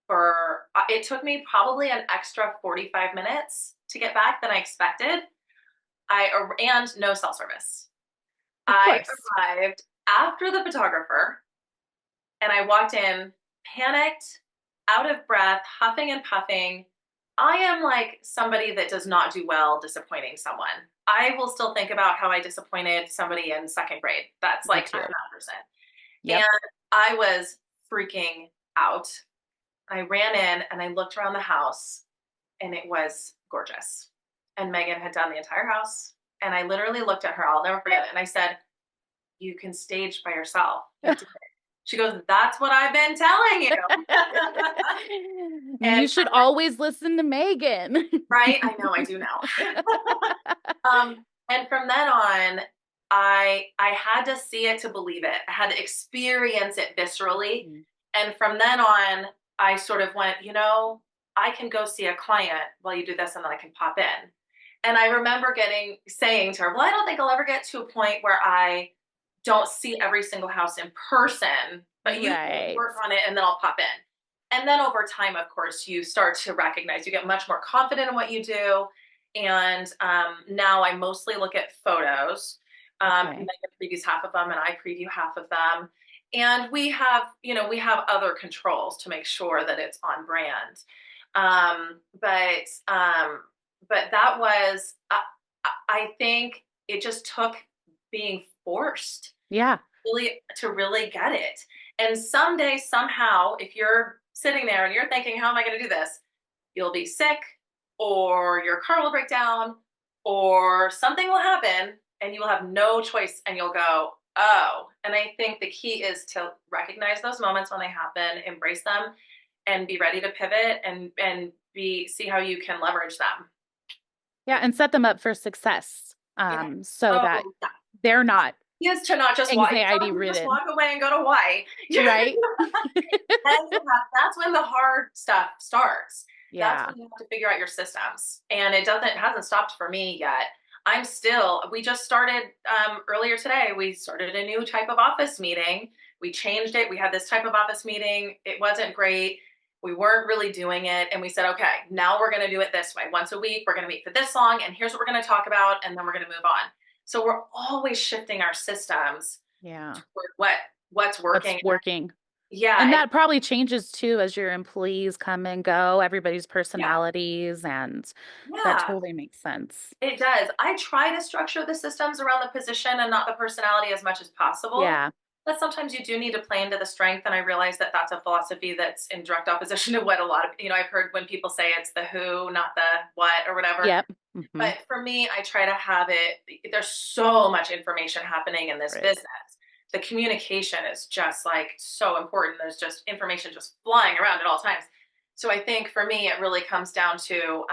for, it took me probably an extra 45 minutes to get back than I expected. And no cell service.
Of
I
course.
arrived after the photographer and I walked in panicked, out of breath, huffing and puffing. I am like somebody that does not do well disappointing someone. I will still think about how I disappointed somebody in second grade. That's
Me
like, I'm
too.
that person.
Yep.
And I was freaking out. I ran in and I looked around the house and it was gorgeous. And Megan had done the entire house. And I literally looked at her, I'll never forget it. And I said, you can stage by yourself. You did it. She goes, that's what I've been telling you.
You
And
should always listen to Megan.
right, I know, I do now. And from then on, I had to see it to believe it. I had to experience it viscerally.
Mhm.
And from then on, I sort of went, I can go see a client while you do this and then I can pop in. And I remember saying to her, well, I don't think I'll ever get to a point where I don't see every single house in person, but you can
Right.
work on it and then I'll pop in. And then over time, of course, you start to recognize, you get much more confident in what you do. And now I mostly look at photos.
Okay.
Megan previews half of them and I preview half of them. And we have other controls to make sure that it's on brand. Um, but um, but that was, I think it just took being forced
Yeah.
to really get it. And someday, somehow, if you're sitting there and you're thinking, how am I going to do this? You'll be sick, or your car will break down, or something will happen, and you will have no choice, and you'll go, oh. And I think the key is to recognize those moments when they happen, embrace them, and be ready to pivot and see how you can leverage them.
Yeah. And set them up for success.
Yeah.
So that
Oh, yeah.
they're not
Is to not just walk. It's not
anxiety
like you just
ridden.
walk away and go to Hawaii.
Right.
That's when the hard stuff starts. That's
Yeah.
when you have to figure out your systems. And it hasn't stopped for me yet. We just started earlier today. We started a new type of office meeting. We changed it. We had this type of office meeting. It wasn't great. We weren't really doing it. And we said, okay, now we're going to do it this way. Once a week, we're going to meet for this long. And here's what we're going to talk about. And then we're going to move on. So we're always shifting our systems
Yeah.
toward what's
What's
working.
working.
Yeah,
And that probably changes too as your employees come and go, everybody's
yeah,
personalities, and that
yeah.
totally makes sense.
It does. I try to structure the systems around the position and not the personality as much as possible.
Yeah.
But sometimes you do need to play into the strength. And I realize that that's a philosophy that's in direct opposition to what a lot of, I've heard when people say it's the who, not the what or whatever.
Yep. Hmm.
But for me, I try to have it, there's so much information happening in this
There is.
business. The communication is just like so important. There's just information just flying around at all times. So I think for me, it really comes down to,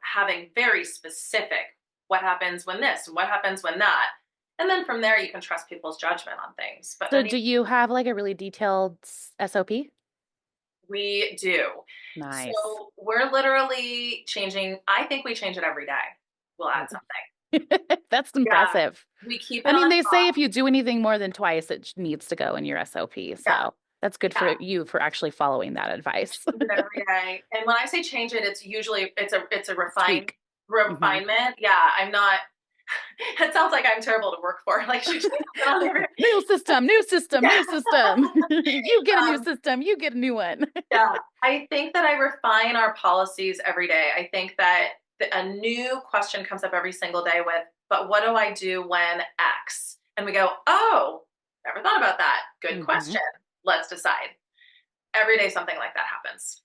having very specific what happens when this and what happens when that. And then from there, you can trust people's judgment on things. But
So
then
do you have like a really detailed SOP?
we do.
Nice.
So we're literally changing, I think we change it every day. We'll add
Ooh.
something.
That's
Yeah.
impressive.
We keep
I
it
mean,
on
they say if
top.
you do anything more than twice, it needs to go in your SOP.
Yeah.
So that's good for
Yeah.
you for actually following that advice.
Change it every day. And when I say change it, it's a
Tweak. Hmm.
refinement. Yeah. I'm not, it sounds like I'm terrible to work for. Like she changes it on every
New system, new system,
yeah.
new system. You get a new
Um,
system, you get a new one.
yeah. I think that I refine our policies every day. I think that a new question comes up every single day with, but what do I do when X? And we go, oh, never thought about that. Good
Hmm.
question. Let's decide. Every day something like that happens.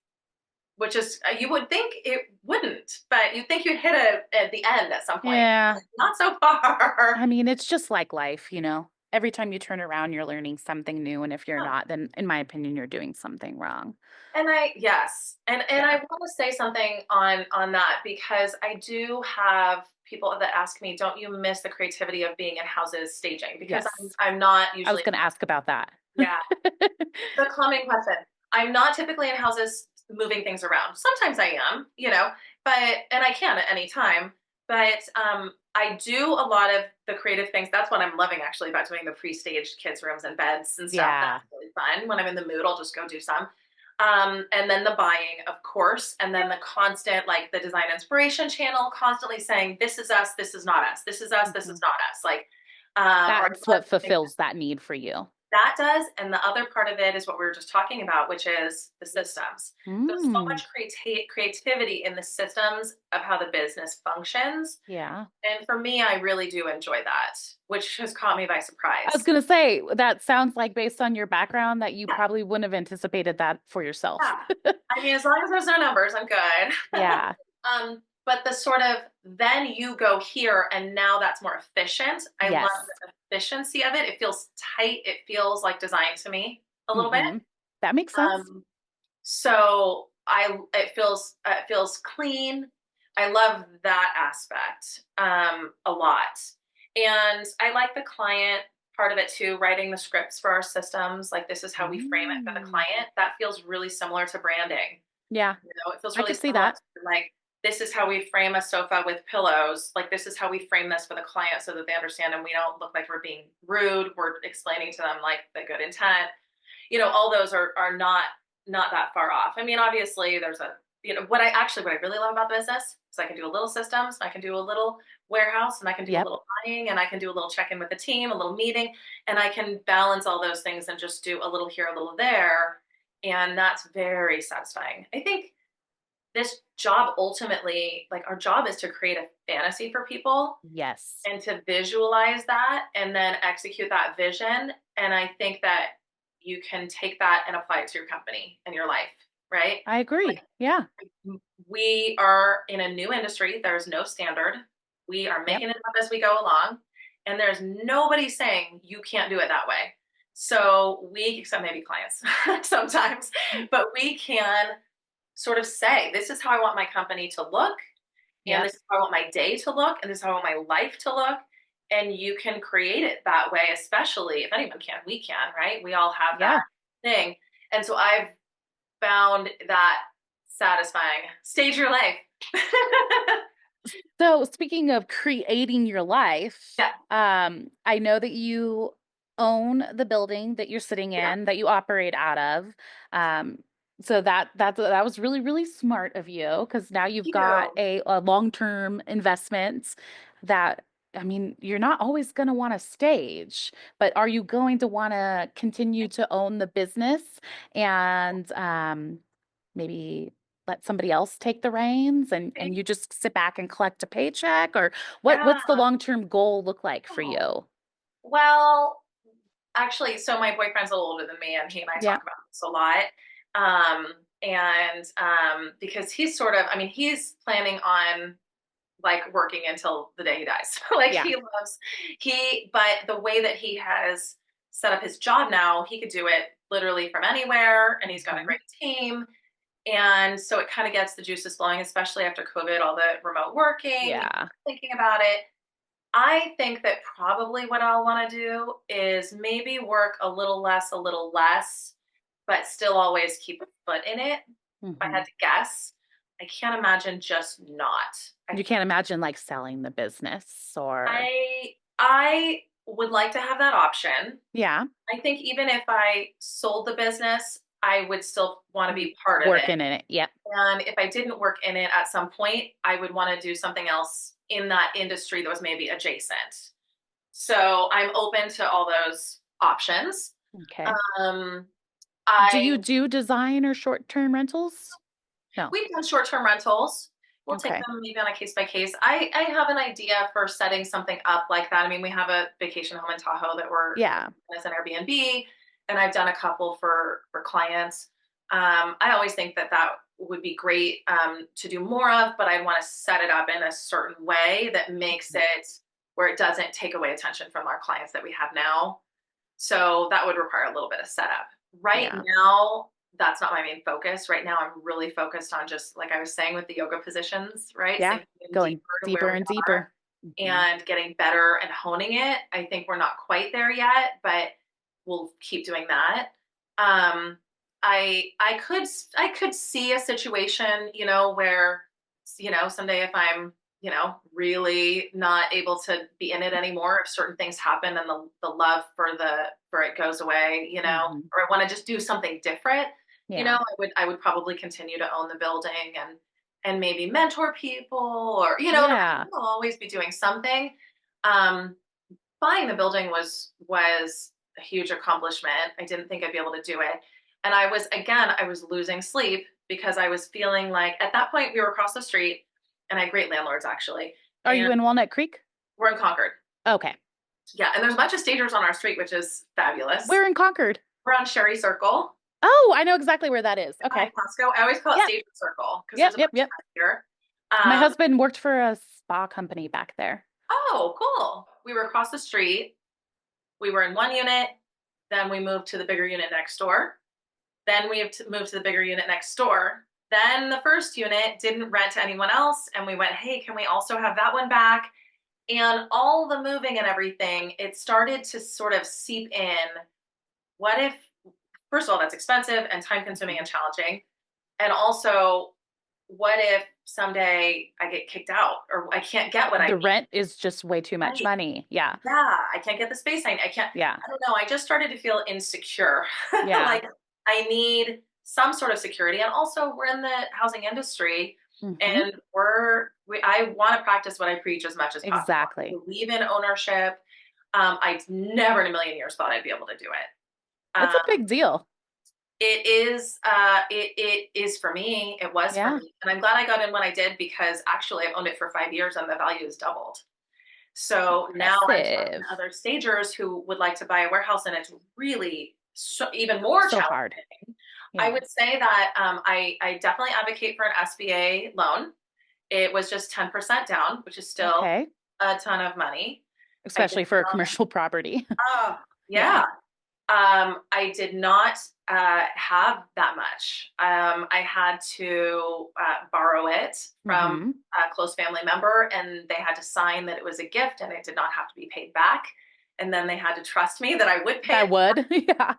Which is, you would think it wouldn't, but you'd think you'd hit at the end at some point.
Yeah.
Not so far.
I mean, it's just like life, you know. Every time you turn around, you're learning something new. And if you're
Huh.
not, then in my opinion, you're doing something wrong.
And yes, and I
Yeah.
want to say something on that because I do have people that ask me, "Don't you miss the creativity of being in houses staging?" Because I'm
Yes.
I'm not
I was
usually.
going to ask about that.
Yeah, the common question. I'm not typically in houses moving things around. Sometimes I am, but and I can at any time. But I do a lot of the creative things. That's what I'm loving actually about doing the pre-staged kids' rooms and beds and stuff.
Yeah.
That's really fun. When I'm in the mood, I'll just go do some. And then the buying, of course, and then the constant, like the design inspiration channel, constantly saying, "This is us. This is not us. This is us. This
Mhm.
is not us." Like, or
That's what fulfills that need for you.
that does, and the other part of it is what we were just talking about, which is the systems. There's so
Mm.
much creativity in the systems of how the business functions,
Yeah.
and for me, I really do enjoy that, which has caught me by
I was
surprise.
going to say, that sounds like based on your background that you
Yeah,
probably wouldn't have anticipated that for yourself.
yeah. I mean, as long as there's no numbers, I'm good.
Yeah.
But the sort of then you go here, and now that's more efficient. I love
Yes.
the efficiency of it. It feels tight. It feels like design to me a little bit.
Hmm. That makes sense.
Um, So it feels clean. I love that aspect a lot. And I like the client part of it too, writing the scripts for our systems. Like this is how we frame it for the
Mm.
client. That feels really similar to branding.
Yeah.
It feels
I
really
could see
similar
that.
to like this is how we frame a sofa with pillows. Like this is how we frame this for the client so that they understand and we don't look like we're being rude. We're explaining to them like the good intent. All those are not that far off. I mean, obviously there's what I really love about the business is I can do a little systems, I can do a little warehouse, and I can do a
Yep.
little buying, and I can do a little check-in with the team, a little meeting, and I can balance all those things and just do a little here, a little there. And that's very satisfying. I think this job ultimately, like our job is to create a fantasy for people
Yes.
and to visualize that and then execute that vision. And I think that you can take that and apply it to your company and your life, right?
I agree. Yeah.
We are in a new industry. There's no standard. We are
Yep.
making it up as we go along. And there's nobody saying you can't do it that way. So except maybe clients sometimes, but we can sort of say, this is how I want my company to look. And
Yep.
this is how I want my day to look. And this is how I want my life to look. And you can create it that way, especially if anyone can, we can, right? We all have that
Yeah.
thing. And so I've found that satisfying. Stage your life.
So speaking of creating your life,
Yeah.
I know that you own the building that you're sitting
Yeah.
in, that you operate out of. So that was really, really smart of you because now you've got
You.
a long-term investment that I mean, you're not always going to want to stage, but are you going to want to continue to own the business and maybe let somebody else take the reins and you just sit back and collect a paycheck? Or
Yeah.
what's the long-term goal look like for
Oh,
you?
well, actually, so my boyfriend's a little older than me, and he and I
Yeah.
talk about this a lot. Because he's sort of, I mean, he's planning on like working until the day he dies. Like
Yeah.
but the way that he has set up his job now, he could do it literally from anywhere, and he's got a
Mhm.
great team. And so it kind of gets the juices flowing, especially after COVID, all the remote working,
Yeah.
thinking about it. I think that probably what I'll want to do is maybe work a little less, but still always keep a foot in it. If I had
Mhm.
to guess, I can't imagine just not.
You can't imagine like selling the business or
I would like to have that option.
yeah,
I think even if I sold the business, I would still want to
mm,
be part of it.
working in it. Yep.
And if I didn't work in it at some point, I would want to do something else in that industry that was maybe adjacent. So I'm open to all those options.
Okay.
Um,
Do
I
you do design or short-term rentals? No.
We've done short-term rentals. We'll take
Okay.
them maybe on a case by case. I have an idea for setting something up like that. I mean, we have a vacation home in Tahoe that we're
Yeah.
as an Airbnb, and I've done a couple for clients. I always think that that would be great to do more of, but I want to set it up in a certain way that makes
Mhm.
it where it doesn't take away attention from our clients that we have now. So that would require a little bit of setup. Right
Yeah.
now, that's not my main focus. Right now, I'm really focused on just like I was saying with the yoga positions, right?
Yeah.
Sinking in
Going
deeper to
deeper
where we
and
are
deeper. Mhm.
and getting better and honing it. I think we're not quite there yet, but we'll keep doing that. Um, I could see a situation, where someday if I'm really not able to be in it anymore, if certain things happen and the love for it goes away,
Mhm.
or I want to just do something different,
Yeah.
I would probably continue to own the building and maybe mentor people or
Yeah.
I'll always be doing something. Um, Buying the building was a huge accomplishment. I didn't think I'd be able to do it. And I was losing sleep because I was feeling like at that point we were across the street and I had great landlords actually.
Are
And
you in Walnut Creek?
we're in Concord.
Okay.
Yeah. And there's a bunch of stagers on our street, which is fabulous.
We're in Concord.
We're on Sherry Circle
Oh, I know exactly where that is.
behind
Okay.
Costco. I always call it
Yep.
Stager Circle because
Yep.
there's a
Yep.
bunch of
Yep.
us here.
My
Um,
husband worked for a spa company back there.
oh, cool. We were across the street. We were in one unit. Then we moved to the bigger unit next door. Then we have to move to the bigger unit next door. Then the first unit didn't rent to anyone else. And we went, hey, can we also have that one back? And all the moving and everything, it started to sort of seep in. What if, first of all, that's expensive and time consuming and
Mhm.
challenging. And also, what if someday I get kicked out or I can't get what I
The
need?
rent is just way too much
Right.
money. Yeah.
Yeah, I can't get the space. I can't,
Yeah.
I don't know. I just started to feel insecure.
Yeah.
Like I need some sort of security. And also we're in the housing industry
Mhm.
and I want to practice what I preach as much as possible. I
Exactly.
believe in ownership. I never in a million years thought I'd be able to do it.
It's a big deal.
It is for me. It was for
Yeah.
me. And I'm glad I got in when I did because actually I've owned it for 5 years and the value has doubled. So now I'm talking
Impressive.
to other stagers who would like to buy a warehouse, and it's really even more
So hard.
challenging. I
Yeah.
would say that I definitely advocate for an SBA loan. It was just 10% down, which is still
Okay.
a ton of money. I did
Especially for a
not.
commercial property.
Oh,
Yeah.
yeah. I did not have that much. I had to borrow it from
Mhm.
a close family member, and they had to sign that it was a gift and it did not have to be paid back. And then they had to trust me that I would pay
That
it
would. Yeah.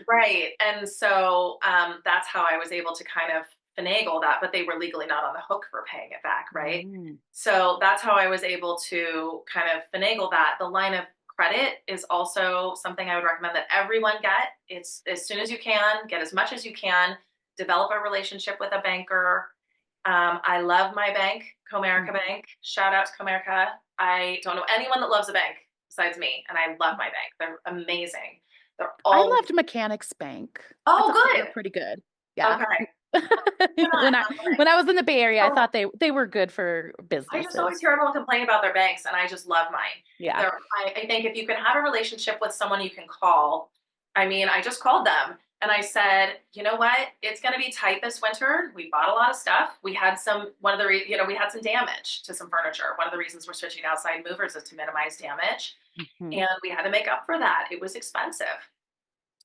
right. And so that's how I was able to kind of finagle that, but they were legally not on the hook for paying it back, right?
Mm.
So that's how I was able to kind of finagle that. The line of credit is also something I would recommend that everyone get. It's as soon as you can, get as much as you can, develop a relationship with a banker. I love my bank, Comerica
Mhm.
Bank. Shout out to Comerica. I don't know anyone that loves a bank besides me, and I love my bank. They're amazing. They're
I
all
loved Mechanics Bank. I
oh
thought they were
good.
pretty good. Yeah.
Okay. Do not
When I
have a
when
bank.
I was in the Bay Area, I
Oh,
thought they were good for
I just
businesses.
always hear everyone complain about their banks, and I just love mine.
Yeah.
I think if you can have a relationship with someone you can call, I mean, I just called them and I said, you know what? It's going to be tight this winter. We bought a lot of stuff. We had we had some damage to some furniture. One of the reasons we're switching to outside movers is to minimize damage.
Mhm.
And we had to make up for that. It was expensive.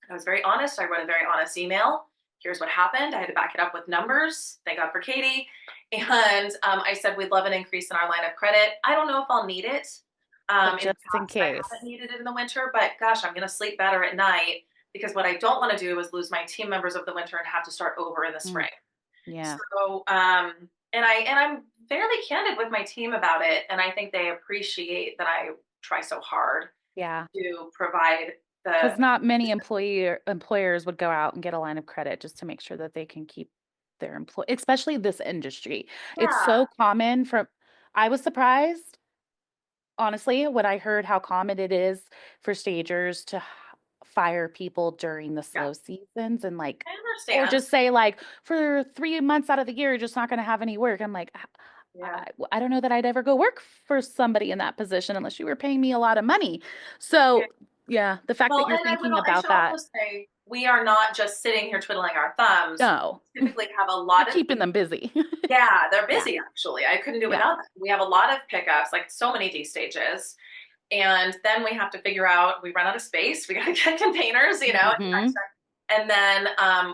I was very honest. I wrote a very honest email. Here's what happened. I had to back it up with numbers. Thank God for Katie. And I said, we'd love an increase in our line of credit. I don't know if I'll need it.
But
In the
just in
past, I
case.
haven't needed it in the winter, but gosh, I'm going to sleep better at night because what I don't want to do is lose my team members of the winter and have to start over in the
Mm,
spring.
yeah.
So, and I'm fairly candid with my team about it, and I think they appreciate that I try so hard
Yeah.
to provide the
Because not many employers would go out and get a line of credit just to make sure that they can keep their employee, especially this industry. It's
yeah,
so common from I was surprised, honestly, when I heard how common it is for stagers to fire people during the
yeah.
slow seasons and like
I
or
understand.
just say like for 3 months out of the year you're just not going to have any work. I'm like
Yeah.
I don't know that I'd ever go work for somebody in that position unless you were paying me a lot of money.
Yeah.
So yeah, the fact that
Well,
you're
and
thinking
I
about
should also
that.
say we are not just sitting here twiddling our thumbs.
No,
We typically have a
you're
lot of
keeping them busy.
yeah, they're
Yeah.
busy actually. I couldn't do
Yeah.
without them. We have a lot of pickups, like so many D stages. And then we have to figure out we run out of space. We got to get containers,
Hmm.
and then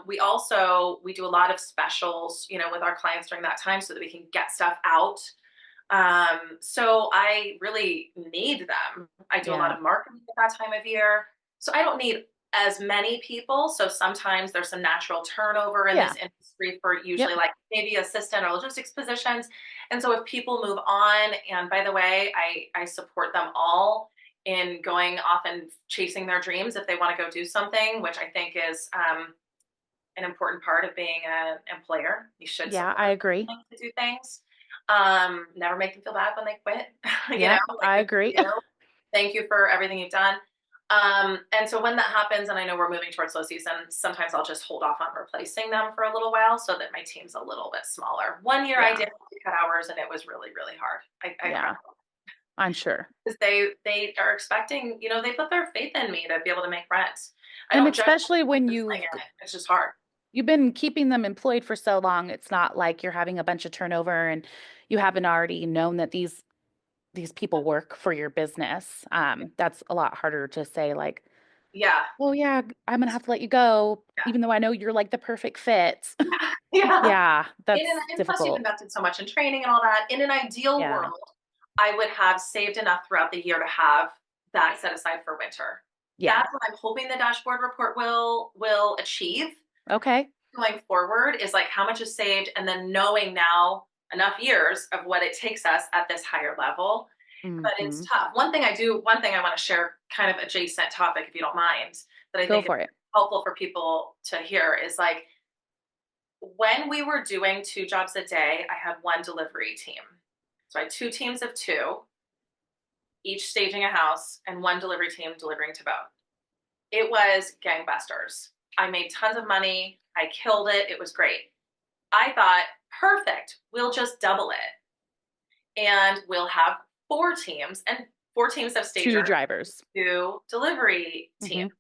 we do a lot of specials, with our clients during that time so that we can get stuff out. So I really need them. I do a lot
Yeah.
of marketing at that time of year. So I don't need as many people. So sometimes there's some natural turnover in
Yeah.
this industry for
Yep.
usually like maybe assistant or logistics positions. And so if people move on, and by the way, I support them all in going off and chasing their dreams if they want to go do something, which I think is an important part of being an employer. You should
Yeah, I
support
agree.
them to do things. Never make them feel bad when they quit.
Yep,
Like
I
good for
agree.
you. Thank you for everything you've done. And so when that happens, and I know we're moving towards slow season, sometimes I'll just hold off on replacing them for a little while so that my team's a little bit smaller. One year I
Yeah.
did have to cut hours, and it was really, really hard. I cried
Yeah, I'm sure.
because they are expecting, they put their faith in me to be able to make rent. I
And
don't judge
especially
anyone
when
for saying it. It's just hard.
you've been keeping them employed for so long, it's not like you're having a bunch of turnover and you haven't already known that these people work for your business. That's a lot harder to say like,
Yeah.
"Oh yeah, I'm gonna have to let you go," even though I know you're like the perfect fit.
Yeah.
Yeah, that's
And plus you've
difficult.
invested so much in training and all that. In an ideal
Yeah.
world, I would have saved enough throughout the year to have that set aside for winter.
Yeah.
That's what I'm hoping the dashboard report will achieve
Okay.
going forward is like how much is saved and then knowing now enough years of what it takes us at this higher level. But it's
Mhm.
tough. One thing I want to share kind of adjacent topic if you don't mind that I
Go
think is
for it.
helpful for people to hear is like when we were doing 2 jobs a day, I had one delivery team. So I had 2 teams of 2, each staging a house, and one delivery team delivering to both. It was gangbusters. I made tons of money. I killed it. It was great. I thought, perfect. We'll just double it. And we'll have 4 teams and 4 teams of
2
stagers,
drivers.
2 delivery teams.
Mhm.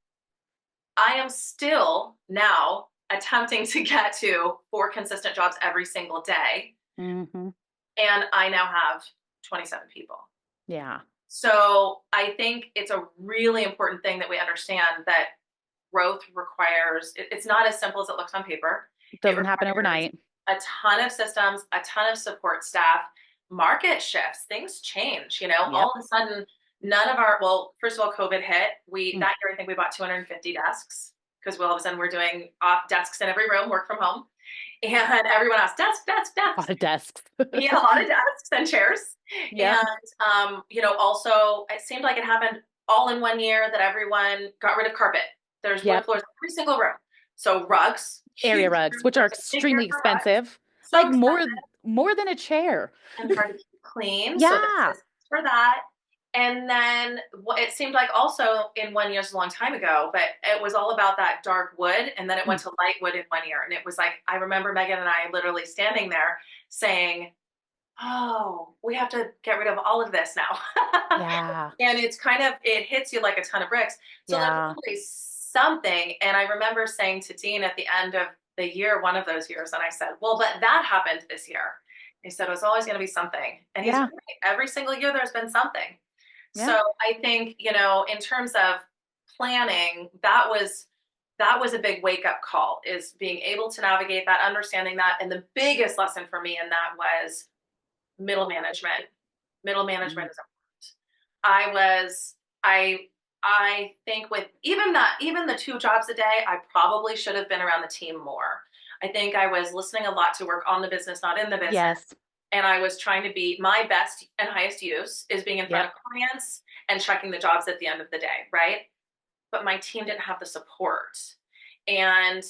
I am still now attempting to get to 4 consistent jobs every single day.
Mhm.
And I now have 27 people.
Yeah.
So I think it's a really important thing that we understand that growth requires, it's not as simple as it looks on paper.
It
It
doesn't happen
requires
overnight.
a ton of systems, a ton of support staff, market shifts, things change, all
Yep.
of a sudden, well, first of all, COVID hit. That year, I think we bought 250 desks because all of a sudden we're doing off desks in every room, work from home. And everyone else, desk, desk,
A lot
desk.
of desks.
Yeah, a lot of desks and chairs. And,
Yep.
also it seemed like it happened all in one year that everyone got rid of carpet. There's wood
Yep.
floors in every single room. So rugs,
Area
huge
rugs,
room.
which are
There's a big year
extremely
for rugs.
expensive.
So
Like more
expensive.
more than a chair.
and hard to keep clean. So the
Yeah.
systems for that. And then it seemed like also in 1 year is a long time ago, but it was all about that dark wood. And then it went
Mm.
to light wood in 1 year. And it was like, I remember Megan and I literally standing there saying, oh, we have to get rid of all of this now.
Yeah.
And it's kind of, it hits you like a ton of bricks. So there's
Yeah.
always something. And I remember saying to Dean at the end of the year, one of those years, and I said, well, but that happened this year. He said it was always going to be something. And he's
Yeah.
right. Every single year there's been something.
Yeah.
So I think, in terms of planning, that was a big wake up call, is being able to navigate that, understanding that. And the biggest lesson for me in that was middle management. Middle
Mm.
management is I was I think with even the 2 jobs a day, I probably should have been around the team more. I think I was listening a lot to work on the business, not in the business.
Yes.
And I was trying to be my best and highest use is being in front
Yep.
of clients and checking the jobs at the end of the day, right? But my team didn't have the support. And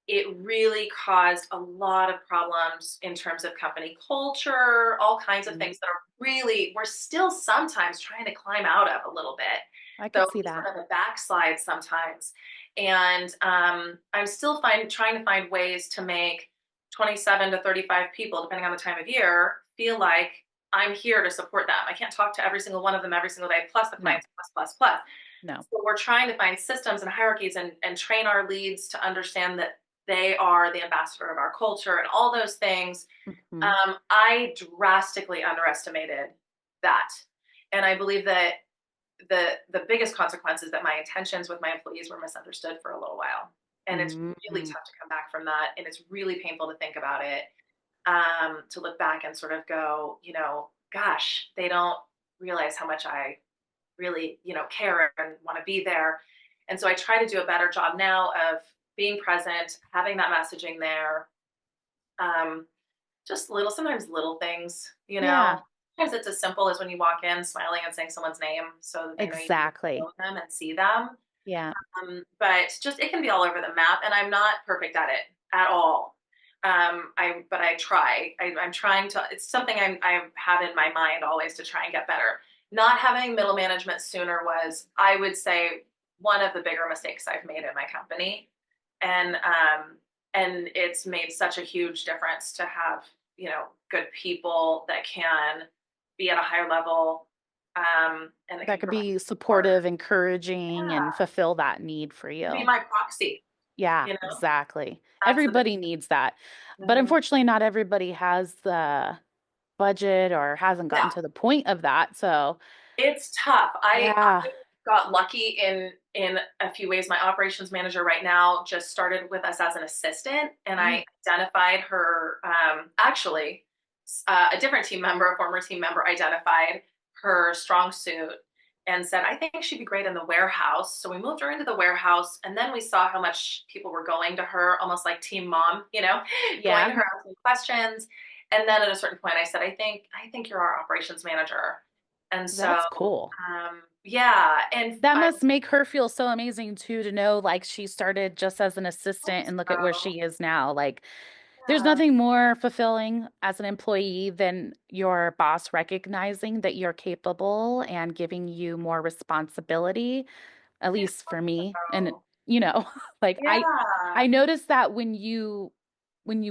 it really caused a lot of problems in terms of company culture, all kinds of
Mhm.
things that are really, we're still sometimes trying to climb out of a little bit,
I
though
could see
we
that.
sort of a backslide sometimes. And I'm still trying to find ways to make 27 to 35 people, depending on the time of year, feel like I'm here to support them. I can't talk to every single one of them every single day, plus the
No.
clients, plus, plus, plus.
No.
So we're trying to find systems and hierarchies and train our leads to understand that they are the ambassador of our culture and all those things.
Mhm.
I drastically underestimated that. And I believe that the biggest consequence is that my intentions with my employees were misunderstood for a little while. And it's really
Mm.
tough to come back from that. And it's really painful to think about it, to look back and sort of go, gosh, they don't realize how much I really, care and want to be there. And so I try to do a better job now of being present, having that messaging there. Um, just sometimes little things,
Yeah.
Sometimes it's as simple as when you walk in, smiling and saying someone's name so that they know you
Exactly.
know them and see them.
Yeah.
But just it can be all over the map, and I'm not perfect at it at all. But I try. I'm trying to. It's something I have in my mind always to try and get better. Not having middle management sooner was, I would say, one of the bigger mistakes I've made in my company, and it's made such a huge difference to have good people that can be at a higher level, and that
That
can
could
provide
be
support.
supportive, encouraging, and
Yeah,
fulfill that need for
be
you.
my proxy.
Yeah,
You know,
exactly.
that's the big.
Everybody needs that. But
Mhm.
unfortunately, not everybody has the budget or hasn't
Yeah,
gotten to the point of that. So,
it's tough.
yeah.
I got lucky in a few ways. My operations manager right now just started with us as an assistant, and
Mm.
I identified her. Actually, a different team member, a former team member, identified her strong suit and said, "I think she'd be great in the warehouse." So we moved her into the warehouse, and then we saw how much people were going to her, almost like team mom, going to
Yeah.
her asking questions. And then at a certain point, I said, "I think you're our operations manager." And so,
That's cool.
yeah, and
That
I'm
must make her feel so amazing too to know like she started just as an assistant and look at where
so,
she is now. Like there's
yeah,
nothing more fulfilling as an employee than your boss recognizing that you're capable and giving you more responsibility, at
I
least for me. And
so.
you know, like I
Yeah.
noticed that when you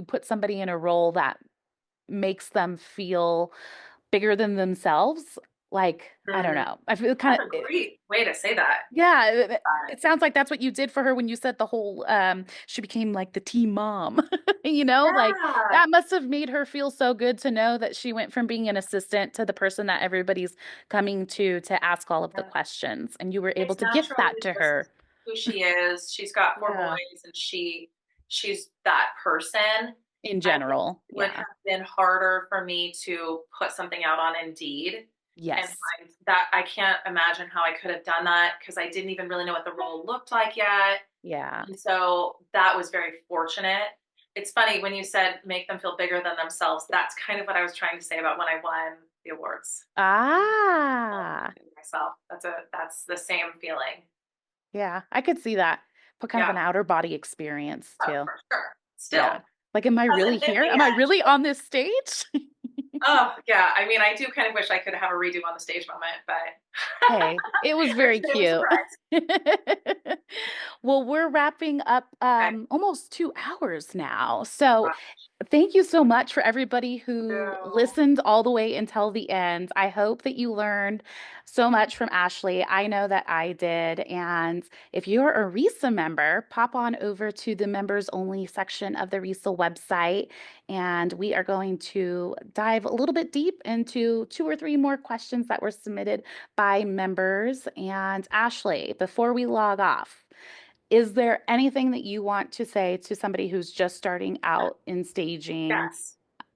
put somebody in a role that makes them feel bigger than themselves, like I don't
Mhm.
know. I feel kind
That's a
of
great way to say that.
yeah,
Uh,
it sounds like that's what you did for her when you said the whole she became like the team mom. Like
yeah,
that must have made her feel so good to know that she went from being an assistant to the person that everybody's coming to ask all of the
yeah.
questions and you were able
It's
to gift that
naturally
to
just
her.
who she is. She's got 4
Yeah.
boys, and she's that person.
In
I think
general.
it would
Yeah.
have been harder for me to put something out on Indeed and
Yes.
find that. I can't imagine how I could have done that because I didn't even really know what the role looked like yet.
Yeah.
And so that was very fortunate. It's funny when you said make them feel bigger than themselves. That's kind of what I was trying to say about when I won the awards.
Ah.
Myself. That's the same feeling.
Yeah, I could see that. But kind of
Yeah,
an outer body experience too.
for sure.
Yeah.
Still.
Like, am I really
Doesn't in
here?
the
Am I
end.
really on this stage?
Oh, yeah. I mean, I do kind of wish I could have a redo on the stage moment, but
Hey, it was very
it was
cute.
surprise.
Well, we're wrapping up
Okay.
almost 2 hours now. So
Wow.
thank you so much for everybody who
So,
listened all the way until the end. I hope that you learned so much from Ashley. I know that I did. And if you're a RESA member, pop on over to the members only section of the RESA website. And we are going to dive a little bit deep into 2 or 3 more questions that were submitted by members. And Ashley, before we log off, is there anything that you want to say to somebody who's just starting out in staging?
yes.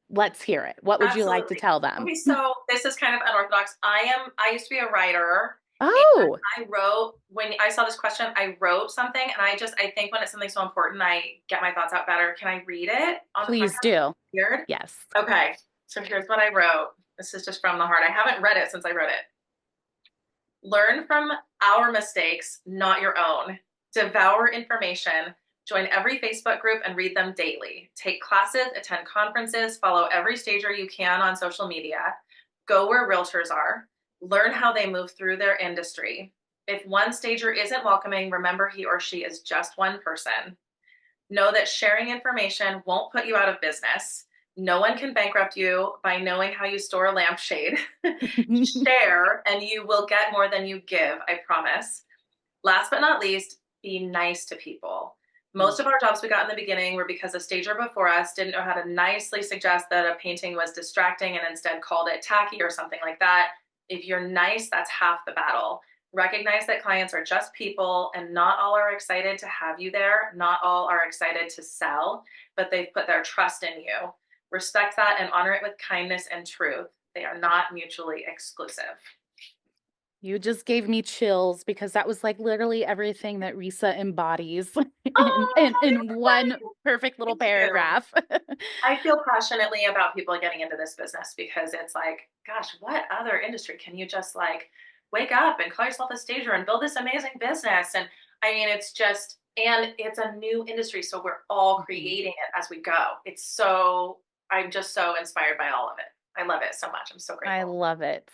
Let's hear it. What would you like to
Absolutely.
tell them?
Okay, so this is kind of unorthodox. I used to be a writer, and
Oh,
I wrote when I saw this question, I wrote something, and I think when it's something so important, I get my thoughts out better. Can I read it on the
please
podcast?
do.
Weird.
Yes.
Okay. So here's what I wrote. This is just from the heart. I haven't read it since I wrote it. Learn from our mistakes, not your own. Devour information. Join every Facebook group and read them daily. Take classes, attend conferences, follow every stager you can on social media. Go where realtors are. Learn how they move through their industry. If one stager isn't welcoming, remember he or she is just one person. Know that sharing information won't put you out of business. No one can bankrupt you by knowing how you store a lampshade. Share, and you will get more than you give, I promise. Last but not least, be nice to people. Most of our jobs we got in the beginning were because a stager before us didn't know how to nicely suggest that a painting was distracting and instead called it tacky or something like that. If you're nice, that's half the battle. Recognize that clients are just people and not all are excited to have you there. Not all are excited to sell, but they've put their trust in you. Respect that and honor it with kindness and truth. They are not mutually exclusive.
You just gave me chills because that was like literally everything that RESA embodies in, in,
Oh,
in one perfect little
thank you.
paragraph.
I feel passionately about people getting into this business because it's like, gosh, what other industry can you just like wake up and call yourself a stager and build this amazing business? And I mean, it's just, and it's a new industry. So we're all
Mhm.
creating it as we go. It's so, I'm just so inspired by all of it. I love it so much. I'm so
I
grateful.
love it.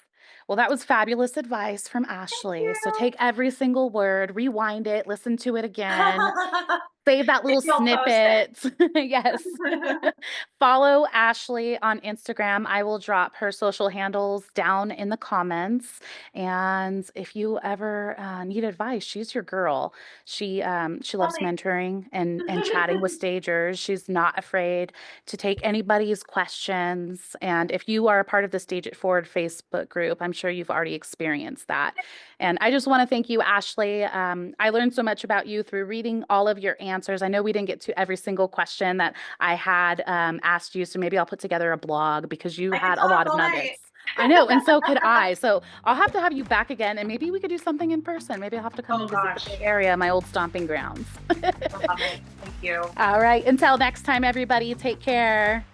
Well, that was fabulous advice from
Thank
Ashley. So
you.
take every single word, rewind it, listen to it again, save that little
Maybe I'll post it.
snippet. Yes. Follow Ashley on Instagram. I will drop her social handles down in the comments. And if you ever need advice, she's your girl. She
Tell
loves
me.
mentoring and chatting with stagers. She's not afraid to take anybody's questions. And if you are a part of the Stage It Forward Facebook group, I'm sure you've already experienced that. And I just want to thank you, Ashley. I learned so much about you through reading all of your answers. I know we didn't get to every single question that I had asked you, so maybe I'll put together a blog because you
I could
had a
talk
lot of
all night.
nuggets. I know, and so could I. So I'll have to have you back again, and maybe we could do something in person. Maybe I'll have to come
Oh
and visit the Bay
gosh.
Area, my old stomping grounds.
Love it. Thank you.
All right, until next time, everybody, take care.